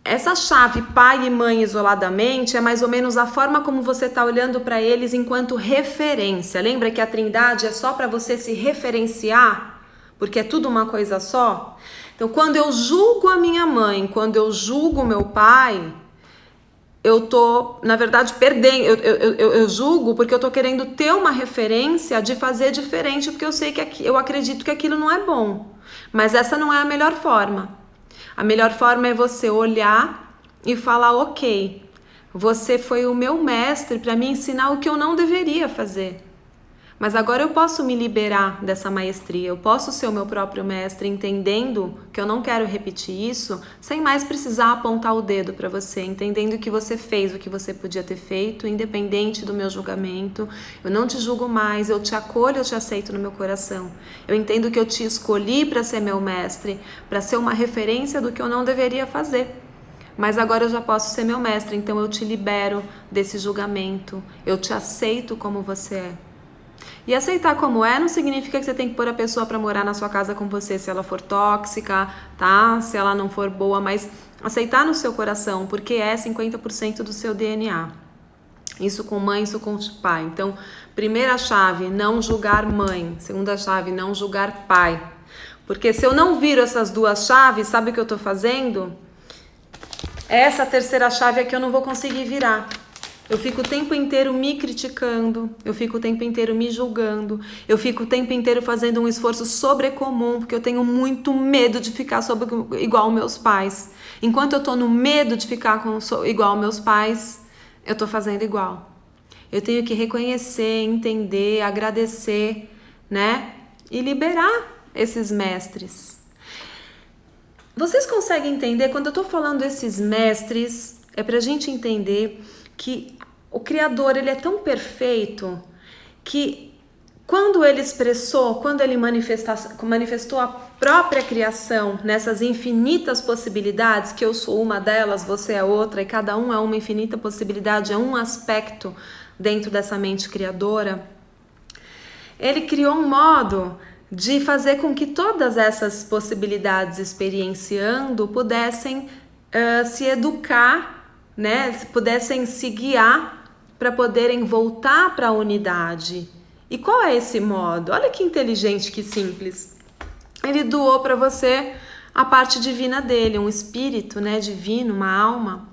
essa chave pai e mãe isoladamente é mais ou menos a forma como você está olhando para eles enquanto referência. Lembra que a Trindade é só para você se referenciar? Porque é tudo uma coisa só? Então, quando eu julgo a minha mãe, quando eu julgo o meu pai, eu tô, na verdade, perdendo. Eu julgo porque eu tô querendo ter uma referência de fazer diferente, porque eu sei que eu acredito que aquilo não é bom. Mas essa não é a melhor forma. A melhor forma é você olhar e falar, ok, você foi o meu mestre para me ensinar o que eu não deveria fazer. Mas agora eu posso me liberar dessa maestria, eu posso ser o meu próprio mestre, entendendo que eu não quero repetir isso, sem mais precisar apontar o dedo para você, entendendo que você fez o que você podia ter feito, independente do meu julgamento. Eu não te julgo mais, eu te acolho, eu te aceito no meu coração. Eu entendo que eu te escolhi para ser meu mestre, para ser uma referência do que eu não deveria fazer. Mas agora eu já posso ser meu mestre, então eu te libero desse julgamento, eu te aceito como você é. E aceitar como é não significa que você tem que pôr a pessoa para morar na sua casa com você se ela for tóxica, tá? Se ela não for boa, mas aceitar no seu coração, porque é 50% do seu DNA. Isso com mãe, isso com pai. Então, primeira chave, não julgar mãe. Segunda chave, não julgar pai. Porque se eu não viro essas duas chaves, sabe o que eu tô fazendo? Essa terceira chave é que eu não vou conseguir virar. Eu fico o tempo inteiro me criticando, eu fico o tempo inteiro me julgando, eu fico o tempo inteiro fazendo um esforço sobrecomum, porque eu tenho muito medo de ficar igual meus pais. Enquanto eu tô no medo de ficar igual meus pais, eu tô fazendo igual. Eu tenho que reconhecer, entender, agradecer, né? E liberar esses mestres. Vocês conseguem entender? Quando eu tô falando esses mestres, é pra gente entender que o Criador, ele é tão perfeito que quando ele manifestou a própria criação nessas infinitas possibilidades, que eu sou uma delas, você é outra, e cada um é uma infinita possibilidade, é um aspecto dentro dessa mente criadora, ele criou um modo de fazer com que todas essas possibilidades experienciando pudessem se educar, né? Pudessem se guiar para poderem voltar para a unidade. E qual é esse modo? Olha que inteligente, que simples. Ele doou para você a parte divina dele, um espírito, né, divino, uma alma.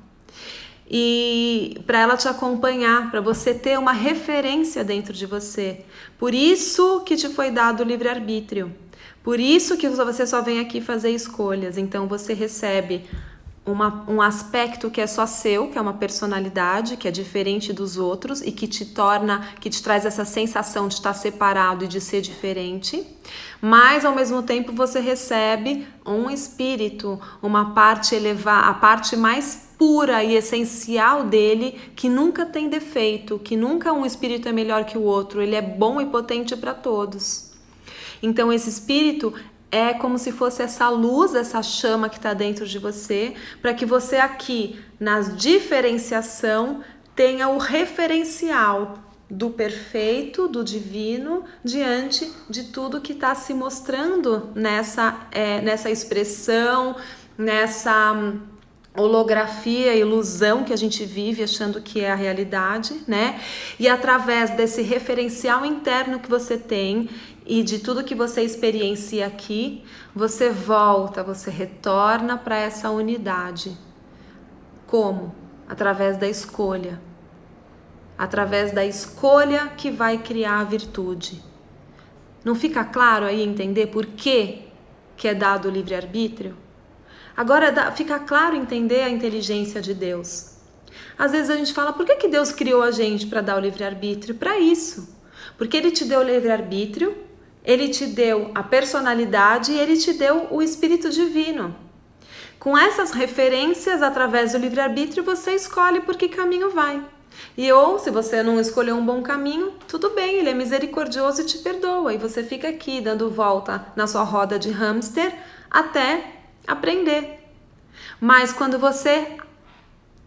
E para ela te acompanhar, para você ter uma referência dentro de você. Por isso que te foi dado o livre-arbítrio. Por isso que você só vem aqui fazer escolhas. Então você recebe um aspecto que é só seu, que é uma personalidade, que é diferente dos outros e que te traz essa sensação de estar separado e de ser diferente, mas ao mesmo tempo você recebe um espírito, uma parte elevada, a parte mais pura e essencial dele, que nunca tem defeito, que nunca um espírito é melhor que o outro, ele é bom e potente para todos. Então esse espírito é como se fosse essa luz, essa chama que está dentro de você, para que você aqui, na diferenciação, tenha o referencial do perfeito, do divino, diante de tudo que está se mostrando nessa expressão, nessa holografia, ilusão que a gente vive achando que é a realidade, né? E através desse referencial interno que você tem e de tudo que você experiencia aqui, você volta, você retorna para essa unidade. Como? Através da escolha. Através da escolha que vai criar a virtude. Não fica claro aí entender por que é dado o livre-arbítrio? Agora fica claro entender a inteligência de Deus. Às vezes a gente fala, por que Deus criou a gente para dar o livre-arbítrio? Para isso. Porque Ele te deu o livre-arbítrio, Ele te deu a personalidade e Ele te deu o Espírito Divino. Com essas referências, através do livre-arbítrio, você escolhe por que caminho vai. Ou, se você não escolheu um bom caminho, tudo bem, Ele é misericordioso e te perdoa. E você fica aqui dando volta na sua roda de hamster até aprender. Mas quando você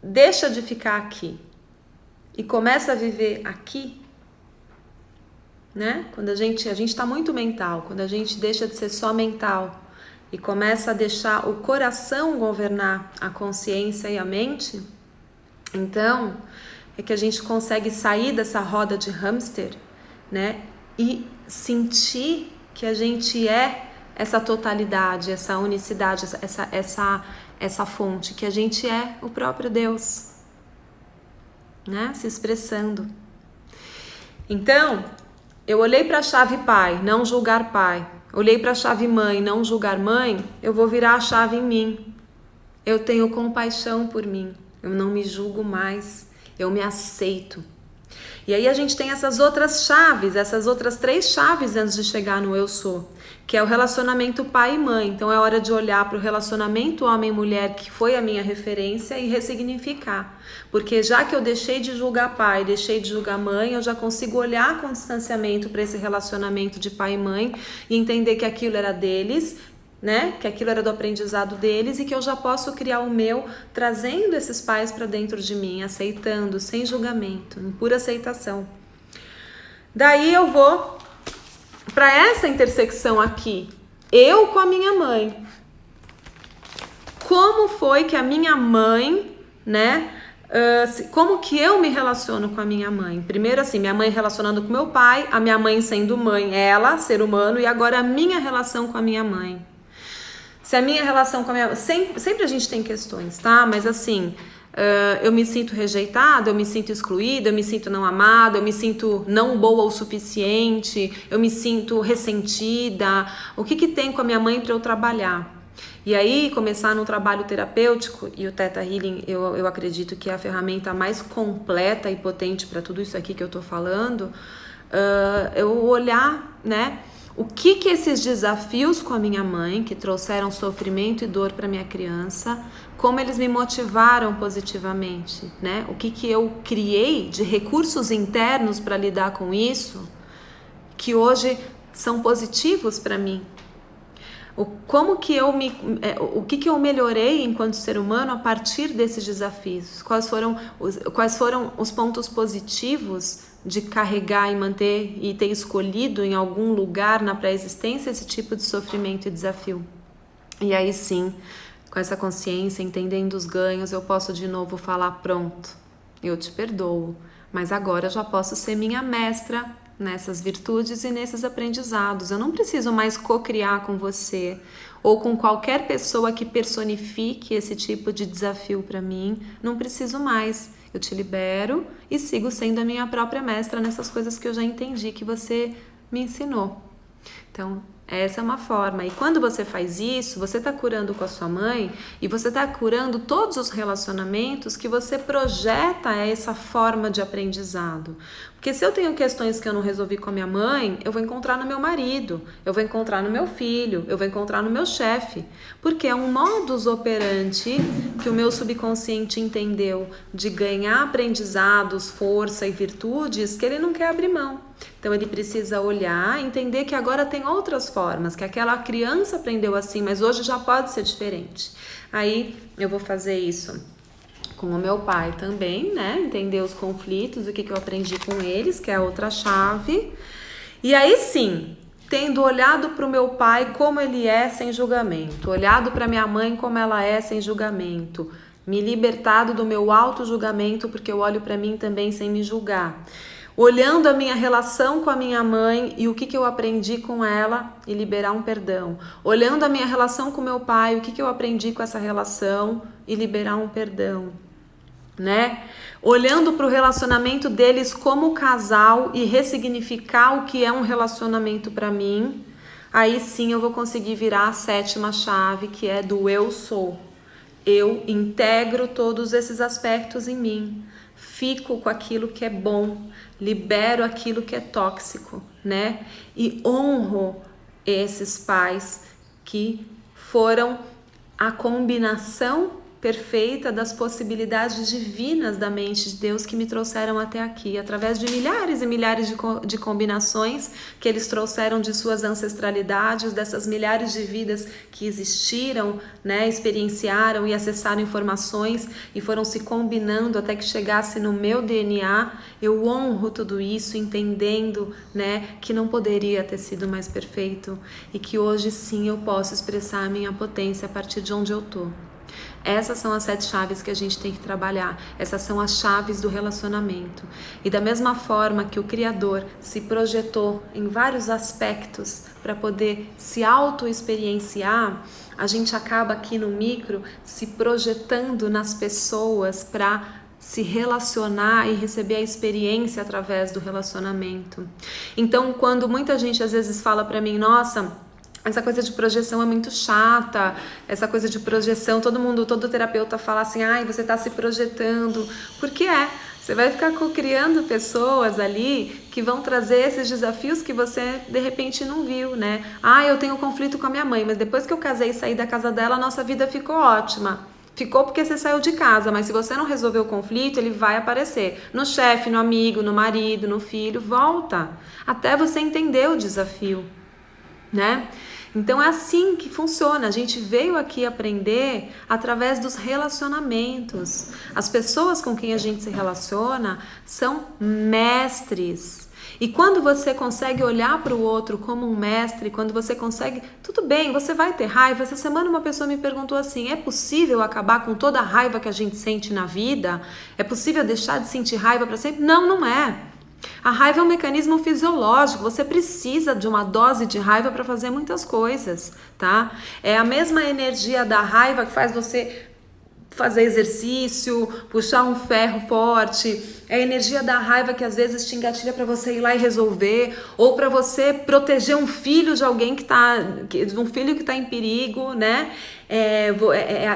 deixa de ficar aqui e começa a viver aqui, né? Quando a gente está muito mental, quando a gente deixa de ser só mental e começa a deixar o coração governar a consciência e a mente, então é que a gente consegue sair dessa roda de hamster, né? E sentir que a gente é essa totalidade, essa unicidade, essa fonte, que a gente é o próprio Deus, né? Se expressando. Então, eu olhei para a chave pai, não julgar pai. Olhei para a chave mãe, não julgar mãe. Eu vou virar a chave em mim. Eu tenho compaixão por mim. Eu não me julgo mais. Eu me aceito. E aí a gente tem essas outras chaves, essas outras 3 chaves antes de chegar no eu sou, que é o relacionamento pai e mãe. Então é hora de olhar para o relacionamento homem-mulher, que foi a minha referência, e ressignificar. Porque já que eu deixei de julgar pai, deixei de julgar mãe, eu já consigo olhar com distanciamento para esse relacionamento de pai e mãe e entender que aquilo era deles, né? Que aquilo era do aprendizado deles e que eu já posso criar o meu, trazendo esses pais para dentro de mim, aceitando, sem julgamento, em pura aceitação. Daí eu vou para essa intersecção aqui, eu com a minha mãe. Como foi que a minha mãe, né? Como que eu me relaciono com a minha mãe? Primeiro assim, minha mãe relacionando com meu pai, a minha mãe sendo mãe, ela, ser humano, e agora a minha relação com a minha mãe. Se a minha relação com a minha... Sempre a gente tem questões, tá? Mas assim, eu me sinto rejeitada, eu me sinto excluída, eu me sinto não amada, eu me sinto não boa o suficiente, eu me sinto ressentida. O que tem com a minha mãe para eu trabalhar? E aí, começar num trabalho terapêutico, e o Theta Healing, eu acredito que é a ferramenta mais completa e potente para tudo isso aqui que eu tô falando, eu olhar, né? O que esses desafios com a minha mãe, que trouxeram sofrimento e dor para minha criança, como eles me motivaram positivamente, né? O que eu criei de recursos internos para lidar com isso, que hoje são positivos para mim. O que eu melhorei enquanto ser humano a partir desses desafios? Quais foram os pontos positivos de carregar e manter e ter escolhido em algum lugar na pré-existência esse tipo de sofrimento e desafio? E aí sim, com essa consciência, entendendo os ganhos, eu posso de novo falar, pronto, eu te perdoo, mas agora eu já posso ser minha mestra nessas virtudes e nesses aprendizados. Eu não preciso mais co-criar com você ou com qualquer pessoa que personifique esse tipo de desafio para mim. Não preciso mais. Eu te libero e sigo sendo a minha própria mestra nessas coisas que eu já entendi que você me ensinou. Então, essa é uma forma. E quando você faz isso, você está curando com a sua mãe e você está curando todos os relacionamentos que você projeta essa forma de aprendizado. Porque se eu tenho questões que eu não resolvi com a minha mãe, eu vou encontrar no meu marido, eu vou encontrar no meu filho, eu vou encontrar no meu chefe. Porque é um modus operandi que o meu subconsciente entendeu de ganhar aprendizados, força e virtudes que ele não quer abrir mão. Então ele precisa olhar, entender que agora tem outras formas, que aquela criança aprendeu assim, mas hoje já pode ser diferente. Aí eu vou fazer isso com o meu pai também, né? Entender os conflitos, o que eu aprendi com eles, que é a outra chave. E aí sim, tendo olhado para o meu pai como ele é sem julgamento, olhado para minha mãe como ela é sem julgamento, me libertado do meu auto-julgamento porque eu olho para mim também sem me julgar. Olhando a minha relação com a minha mãe e o que eu aprendi com ela e liberar um perdão. Olhando a minha relação com meu pai, o que eu aprendi com essa relação e liberar um perdão. Né? Olhando para o relacionamento deles como casal e ressignificar o que é um relacionamento para mim, aí sim eu vou conseguir virar a 7ª chave, que é do eu sou. Eu integro todos esses aspectos em mim, fico com aquilo que é bom, libero aquilo que é tóxico, né? E honro esses pais que foram a combinação perfeita das possibilidades divinas da mente de Deus que me trouxeram até aqui, através de milhares e milhares de combinações que eles trouxeram de suas ancestralidades, dessas milhares de vidas que existiram, né, experienciaram e acessaram informações e foram se combinando até que chegasse no meu DNA. Eu honro tudo isso, entendendo, né, que não poderia ter sido mais perfeito e que hoje sim eu posso expressar a minha potência a partir de onde eu tô. Essas são as 7 chaves que a gente tem que trabalhar. Essas são as chaves do relacionamento. E da mesma forma que o Criador se projetou em vários aspectos para poder se auto-experienciar, a gente acaba aqui no micro se projetando nas pessoas para se relacionar e receber a experiência através do relacionamento. Então, quando muita gente às vezes fala para mim, nossa, essa coisa de projeção é muito chata, essa coisa de projeção, todo terapeuta fala assim, ai, você tá se projetando, porque você vai ficar criando pessoas ali que vão trazer esses desafios que você de repente não viu, né? Ah, eu tenho conflito com a minha mãe, mas depois que eu casei e saí da casa dela, a nossa vida ficou ótima. Ficou porque você saiu de casa, mas se você não resolver o conflito, ele vai aparecer no chefe, no amigo, no marido, no filho, volta, até você entender o desafio, né? Então é assim que funciona, a gente veio aqui aprender através dos relacionamentos. As pessoas com quem a gente se relaciona são mestres. E quando você consegue olhar para o outro como um mestre, quando você consegue, tudo bem, você vai ter raiva. Essa semana uma pessoa me perguntou assim, é possível acabar com toda a raiva que a gente sente na vida? É possível deixar de sentir raiva para sempre? Não, não é. A raiva é um mecanismo fisiológico, você precisa de uma dose de raiva para fazer muitas coisas, tá? É a mesma energia da raiva que faz você fazer exercício, puxar um ferro forte, é a energia da raiva que às vezes te engatilha para você ir lá e resolver, ou para você proteger um filho de alguém que tá em perigo, né? É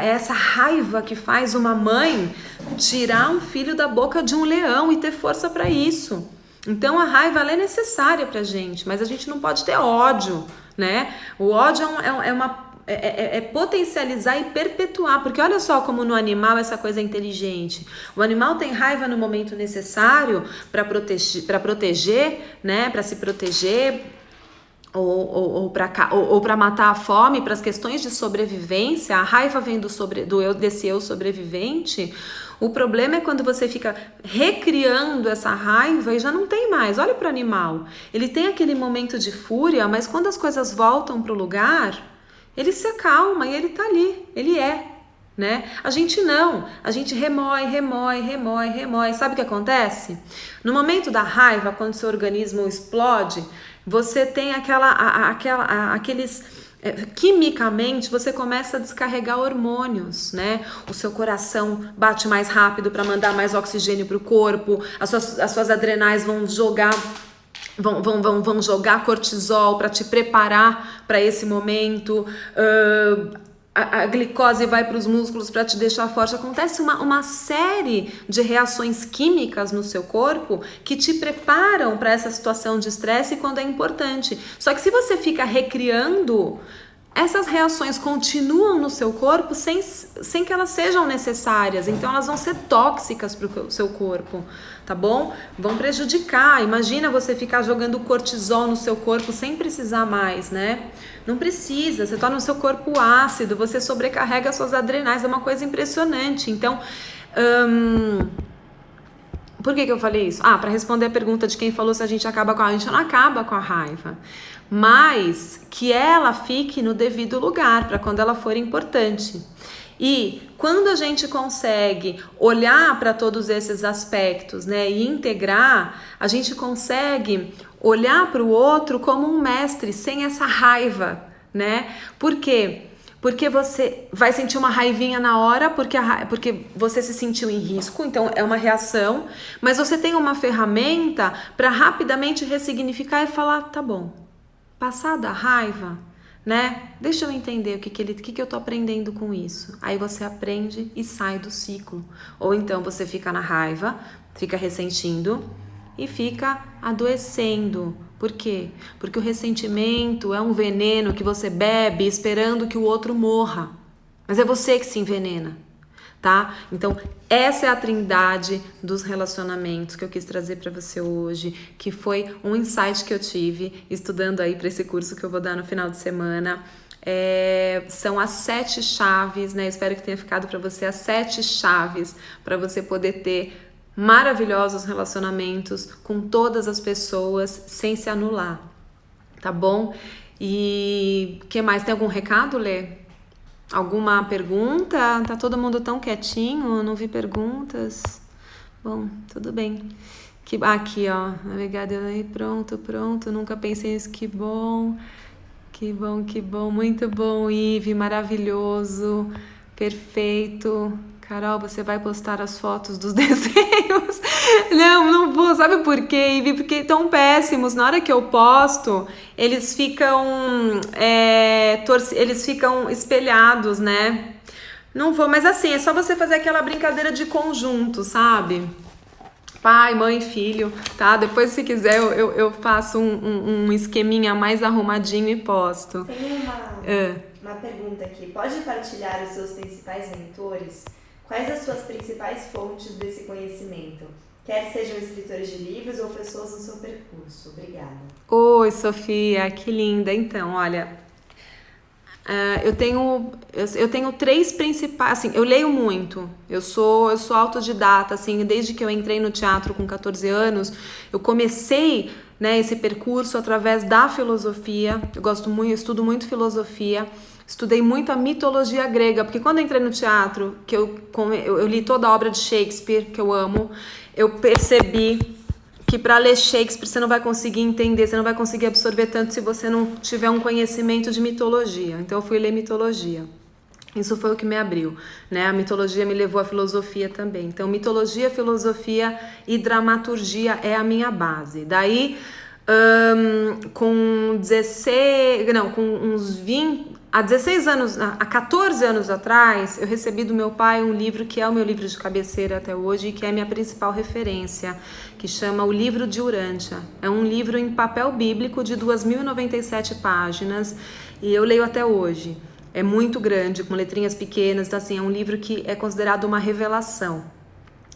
essa raiva que faz uma mãe tirar um filho da boca de um leão e ter força para isso. Então a raiva ela é necessária pra gente, mas a gente não pode ter ódio, né? O ódio é potencializar e perpetuar, porque olha só como no animal essa coisa é inteligente. O animal tem raiva no momento necessário para proteger, né? Para se proteger ou para matar a fome, para as questões de sobrevivência. A raiva vem desse eu sobrevivente. O problema é quando você fica recriando essa raiva e já não tem mais. Olha para o animal, ele tem aquele momento de fúria, mas quando as coisas voltam para o lugar, ele se acalma e ele tá ali, ele né? A gente não, a gente remói. Sabe o que acontece? No momento da raiva, quando seu organismo explode, você tem aqueles... quimicamente você começa a descarregar hormônios, né? O seu coração bate mais rápido para mandar mais oxigênio para o corpo, as suas adrenais vão jogar cortisol para te preparar para esse momento. a glicose vai para os músculos para te deixar forte. Acontece uma série de reações químicas no seu corpo que te preparam para essa situação de estresse quando é importante. Só que se você fica recriando, essas reações continuam no seu corpo sem que elas sejam necessárias. Então elas vão ser tóxicas para o seu corpo, tá bom? Vão prejudicar. Imagina você ficar jogando cortisol no seu corpo sem precisar mais, né? Não precisa, você torna o seu corpo ácido, você sobrecarrega suas adrenais, é uma coisa impressionante. Então, por que eu falei isso? Para responder a pergunta de quem falou se a gente acaba com a raiva. A gente não acaba com a raiva, mas que ela fique no devido lugar para quando ela for importante. E quando a gente consegue olhar para todos esses aspectos, né, e integrar, a gente consegue olhar para o outro como um mestre, sem essa raiva, né? Por quê? Porque você vai sentir uma raivinha na hora, porque você se sentiu em risco, então é uma reação, mas você tem uma ferramenta para rapidamente ressignificar e falar, tá bom, passada a raiva, né? Deixa eu entender o que eu tô aprendendo com isso. Aí você aprende e sai do ciclo. Ou então você fica na raiva, fica ressentindo e fica adoecendo. Por quê? Porque o ressentimento é um veneno que você bebe esperando que o outro morra. Mas é você que se envenena, tá? Então, essa é a trindade dos relacionamentos que eu quis trazer para você hoje, que foi um insight que eu tive estudando aí para esse curso que eu vou dar no final de semana. São as 7 chaves, né? Espero que tenha ficado para você as 7 chaves para você poder ter maravilhosos relacionamentos com todas as pessoas sem se anular, tá bom? E que mais? Tem algum recado, Lê? Alguma pergunta? Tá todo mundo tão quietinho, não vi perguntas. Bom, tudo bem. Aqui, ó, obrigada, pronto, nunca pensei nisso, que bom, muito bom, Ive, maravilhoso, perfeito. Carol, você vai postar as fotos dos desenhos? Não vou. Sabe por quê, Ivy? Porque estão péssimos. Na hora que eu posto, eles ficam espelhados, né? Não vou, mas assim, é só você fazer aquela brincadeira de conjunto, sabe? Pai, mãe, filho, tá? Depois, se quiser, eu faço um esqueminha mais arrumadinho e posto. Tem uma pergunta aqui. Pode partilhar os seus principais mentores? Quais as suas principais fontes desse conhecimento? Quer sejam escritores de livros ou pessoas no seu percurso. Obrigada. Oi, Sofia, que linda. Então, olha, eu tenho 3 principais, assim, eu leio muito. Eu sou autodidata, assim, desde que eu entrei no teatro com 14 anos, eu comecei, né, esse percurso através da filosofia. Eu estudo muito filosofia. Estudei muito a mitologia grega, porque quando eu entrei no teatro, que eu li toda a obra de Shakespeare, que eu amo, eu percebi que para ler Shakespeare você não vai conseguir entender, você não vai conseguir absorver tanto se você não tiver um conhecimento de mitologia. Então eu fui ler mitologia. Isso foi o que me abriu, né? A mitologia me levou à filosofia também. Então mitologia, filosofia e dramaturgia é a minha base. Daí, há 14 anos atrás, eu recebi do meu pai um livro que é o meu livro de cabeceira até hoje e que é a minha principal referência, que chama O Livro de Urântia. É um livro em papel bíblico de 2.097 páginas e eu leio até hoje. É muito grande, com letrinhas pequenas, então assim, é um livro que é considerado uma revelação.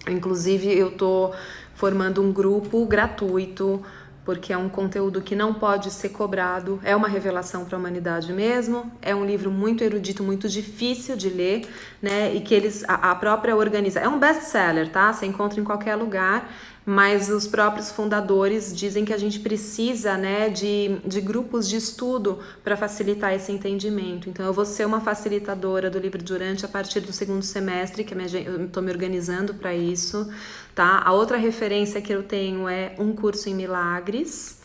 Inclusive, eu estou formando um grupo gratuito, porque é um conteúdo que não pode ser cobrado, é uma revelação para a humanidade mesmo, é um livro muito erudito, muito difícil de ler, né, e que a própria organização, é um best-seller, tá, você encontra em qualquer lugar, mas os próprios fundadores dizem que a gente precisa, né, de grupos de estudo para facilitar esse entendimento. Então eu vou ser uma facilitadora do Livro de Urântia a partir do 2º semestre, que eu estou me organizando para isso, tá? A outra referência que eu tenho é Um Curso em Milagres,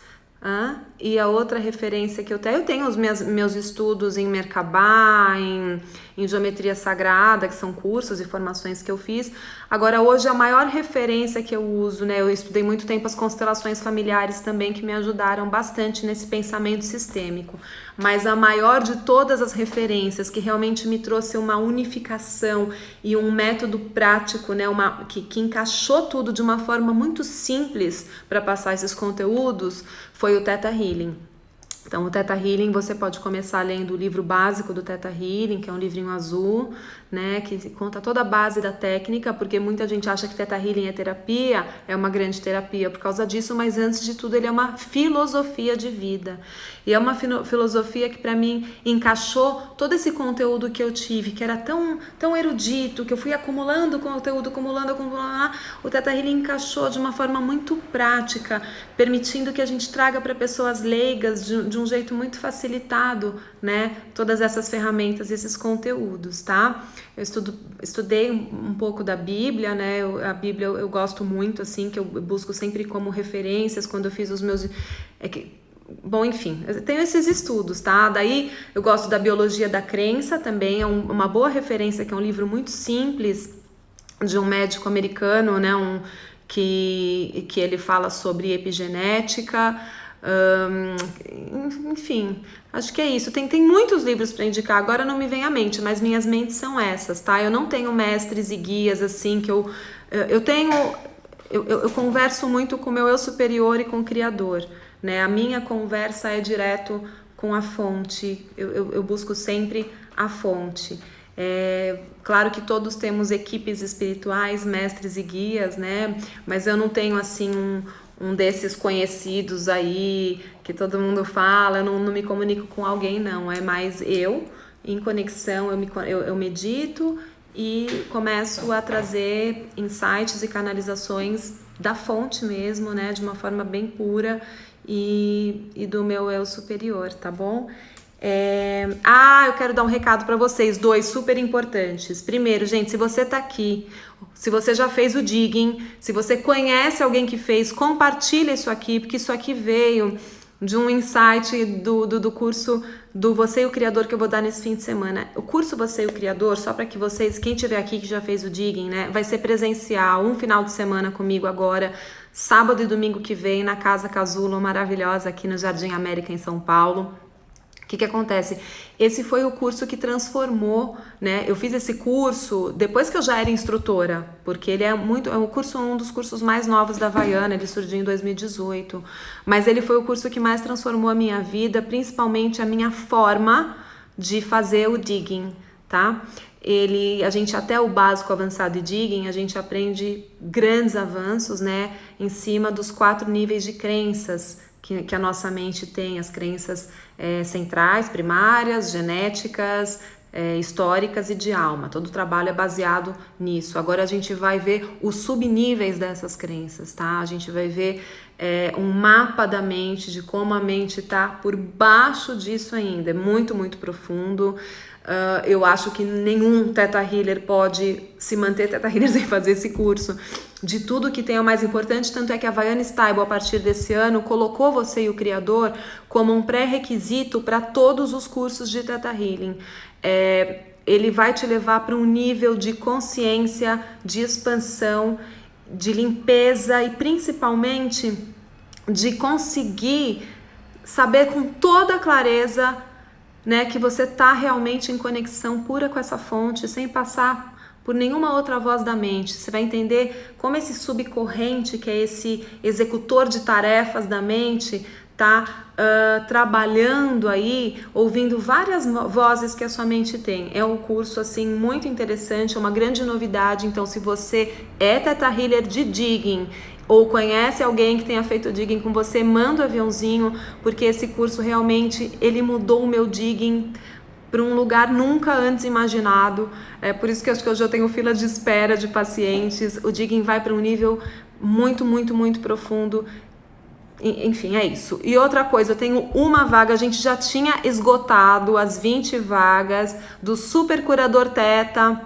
E a outra referência que eu tenho os meus estudos em Merkabah, em Geometria Sagrada, que são cursos e formações que eu fiz. Agora, hoje, a maior referência que eu uso, né? Eu estudei muito tempo as constelações familiares também, que me ajudaram bastante nesse pensamento sistêmico. Mas a maior de todas as referências, que realmente me trouxe uma unificação e um método prático, né? Que encaixou tudo de uma forma muito simples para passar esses conteúdos, foi o Theta Healing. Então, o Theta Healing, você pode começar lendo o livro básico do Theta Healing, que é um livrinho azul, né, que conta toda a base da técnica, porque muita gente acha que Theta Healing é terapia, é uma grande terapia por causa disso, mas antes de tudo ele é uma filosofia de vida. E é uma filosofia que para mim encaixou todo esse conteúdo que eu tive, que era tão erudito, que eu fui acumulando conteúdo, acumulando. O Theta Healing encaixou de uma forma muito prática, permitindo que a gente traga para pessoas leigas de um jeito muito facilitado, né, todas essas ferramentas e esses conteúdos, tá? Eu estudei um pouco da Bíblia, né? A Bíblia eu gosto muito, assim, que eu busco sempre como referências quando eu fiz os meus... Bom, enfim, eu tenho esses estudos, tá? Daí eu gosto da Biologia da Crença também, é uma boa referência, que é um livro muito simples de um médico americano, né? Que ele fala sobre epigenética. Enfim, acho que é isso. Tem muitos livros para indicar, agora não me vem à mente, mas minhas mentes são essas, tá? Eu não tenho mestres e guias assim que eu converso muito com o meu eu superior e com o Criador, né? A minha conversa é direto com a fonte, eu busco sempre a fonte. Claro que todos temos equipes espirituais, mestres e guias, né? Mas eu não tenho assim um desses conhecidos aí que todo mundo fala, eu não me comunico com alguém, não. É mais eu, em conexão, eu medito e começo a trazer insights e canalizações da fonte mesmo, né? De uma forma bem pura e do meu eu superior, tá bom? Eu quero dar um recado para vocês, 2 super importantes. Primeiro, gente, se você tá aqui, se você já fez o digging, se você conhece alguém que fez, compartilha isso aqui, porque isso aqui veio de um insight do curso do Você e o Criador que eu vou dar nesse fim de semana. O curso Você e o Criador, só para que vocês, quem tiver aqui que já fez o digging, né, vai ser presencial, um final de semana comigo agora, sábado e domingo que vem, na Casa Casulo, maravilhosa, aqui no Jardim América, em São Paulo. O que acontece? Esse foi o curso que transformou, né? Eu fiz esse curso depois que eu já era instrutora, porque ele é um dos cursos mais novos da Havaiana, ele surgiu em 2018, mas ele foi o curso que mais transformou a minha vida, principalmente a minha forma de fazer o digging, tá? A gente até o básico, avançado e digging, a gente aprende grandes avanços, né? Em cima dos 4 níveis de crenças que a nossa mente tem, as crenças centrais, primárias, genéticas, históricas e de alma. Todo o trabalho é baseado nisso. Agora a gente vai ver os subníveis dessas crenças, tá? A gente vai ver um mapa da mente, de como a mente está por baixo disso ainda. É muito, muito profundo. Eu acho que nenhum Theta Healer pode se manter Theta Healer sem fazer esse curso. De tudo que tem é o mais importante, tanto é que a Havaiana Stable, a partir desse ano, colocou Você e o Criador como um pré-requisito para todos os cursos de Theta Healing. Ele vai te levar para um nível de consciência, de expansão, de limpeza e principalmente de conseguir saber com toda clareza, né, que você está realmente em conexão pura com essa fonte, sem passar por nenhuma outra voz da mente. Você vai entender como esse subcorrente, que é esse executor de tarefas da mente, tá trabalhando aí, ouvindo várias vozes que a sua mente tem. É um curso assim muito interessante, é uma grande novidade. Então, se você é Theta Healer de digging ou conhece alguém que tenha feito digging com você, manda um aviãozinho, porque esse curso realmente ele mudou o meu digging para um lugar nunca antes imaginado. É por isso que acho que hoje eu tenho fila de espera de pacientes. O digging vai para um nível muito, muito, muito profundo. Enfim, é isso. E outra coisa, eu tenho uma vaga, a gente já tinha esgotado as 20 vagas do Super Curador Theta,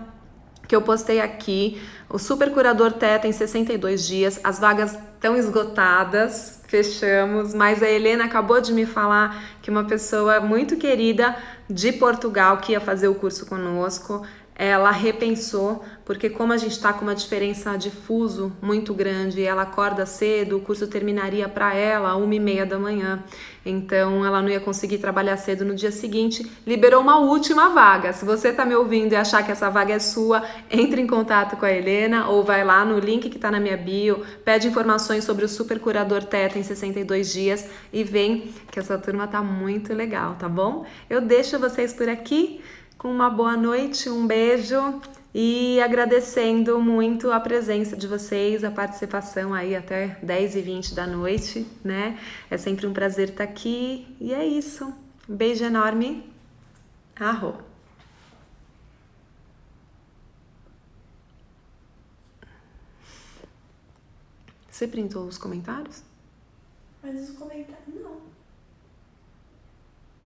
que eu postei aqui, O Super Curador Theta em 62 dias, as vagas estão esgotadas, fechamos, mas a Helena acabou de me falar que uma pessoa muito querida de Portugal que ia fazer o curso conosco, ela repensou, porque como a gente está com uma diferença de fuso muito grande e ela acorda cedo, o curso terminaria para ela às 1h30 da manhã, então ela não ia conseguir trabalhar cedo no dia seguinte, liberou uma última vaga. Se você está me ouvindo e achar que essa vaga é sua, entre em contato com a Helena ou vai lá no link que está na minha bio, pede informações sobre o Super Curador Theta em 62 dias e vem que essa turma tá muito legal, tá bom? Eu deixo vocês por aqui com uma boa noite, um beijo e agradecendo muito a presença de vocês, a participação aí até 10h20 da noite, né? É sempre um prazer estar aqui e é isso. Um beijo enorme. Arro. Você printou os comentários? Mas os comentários... Não.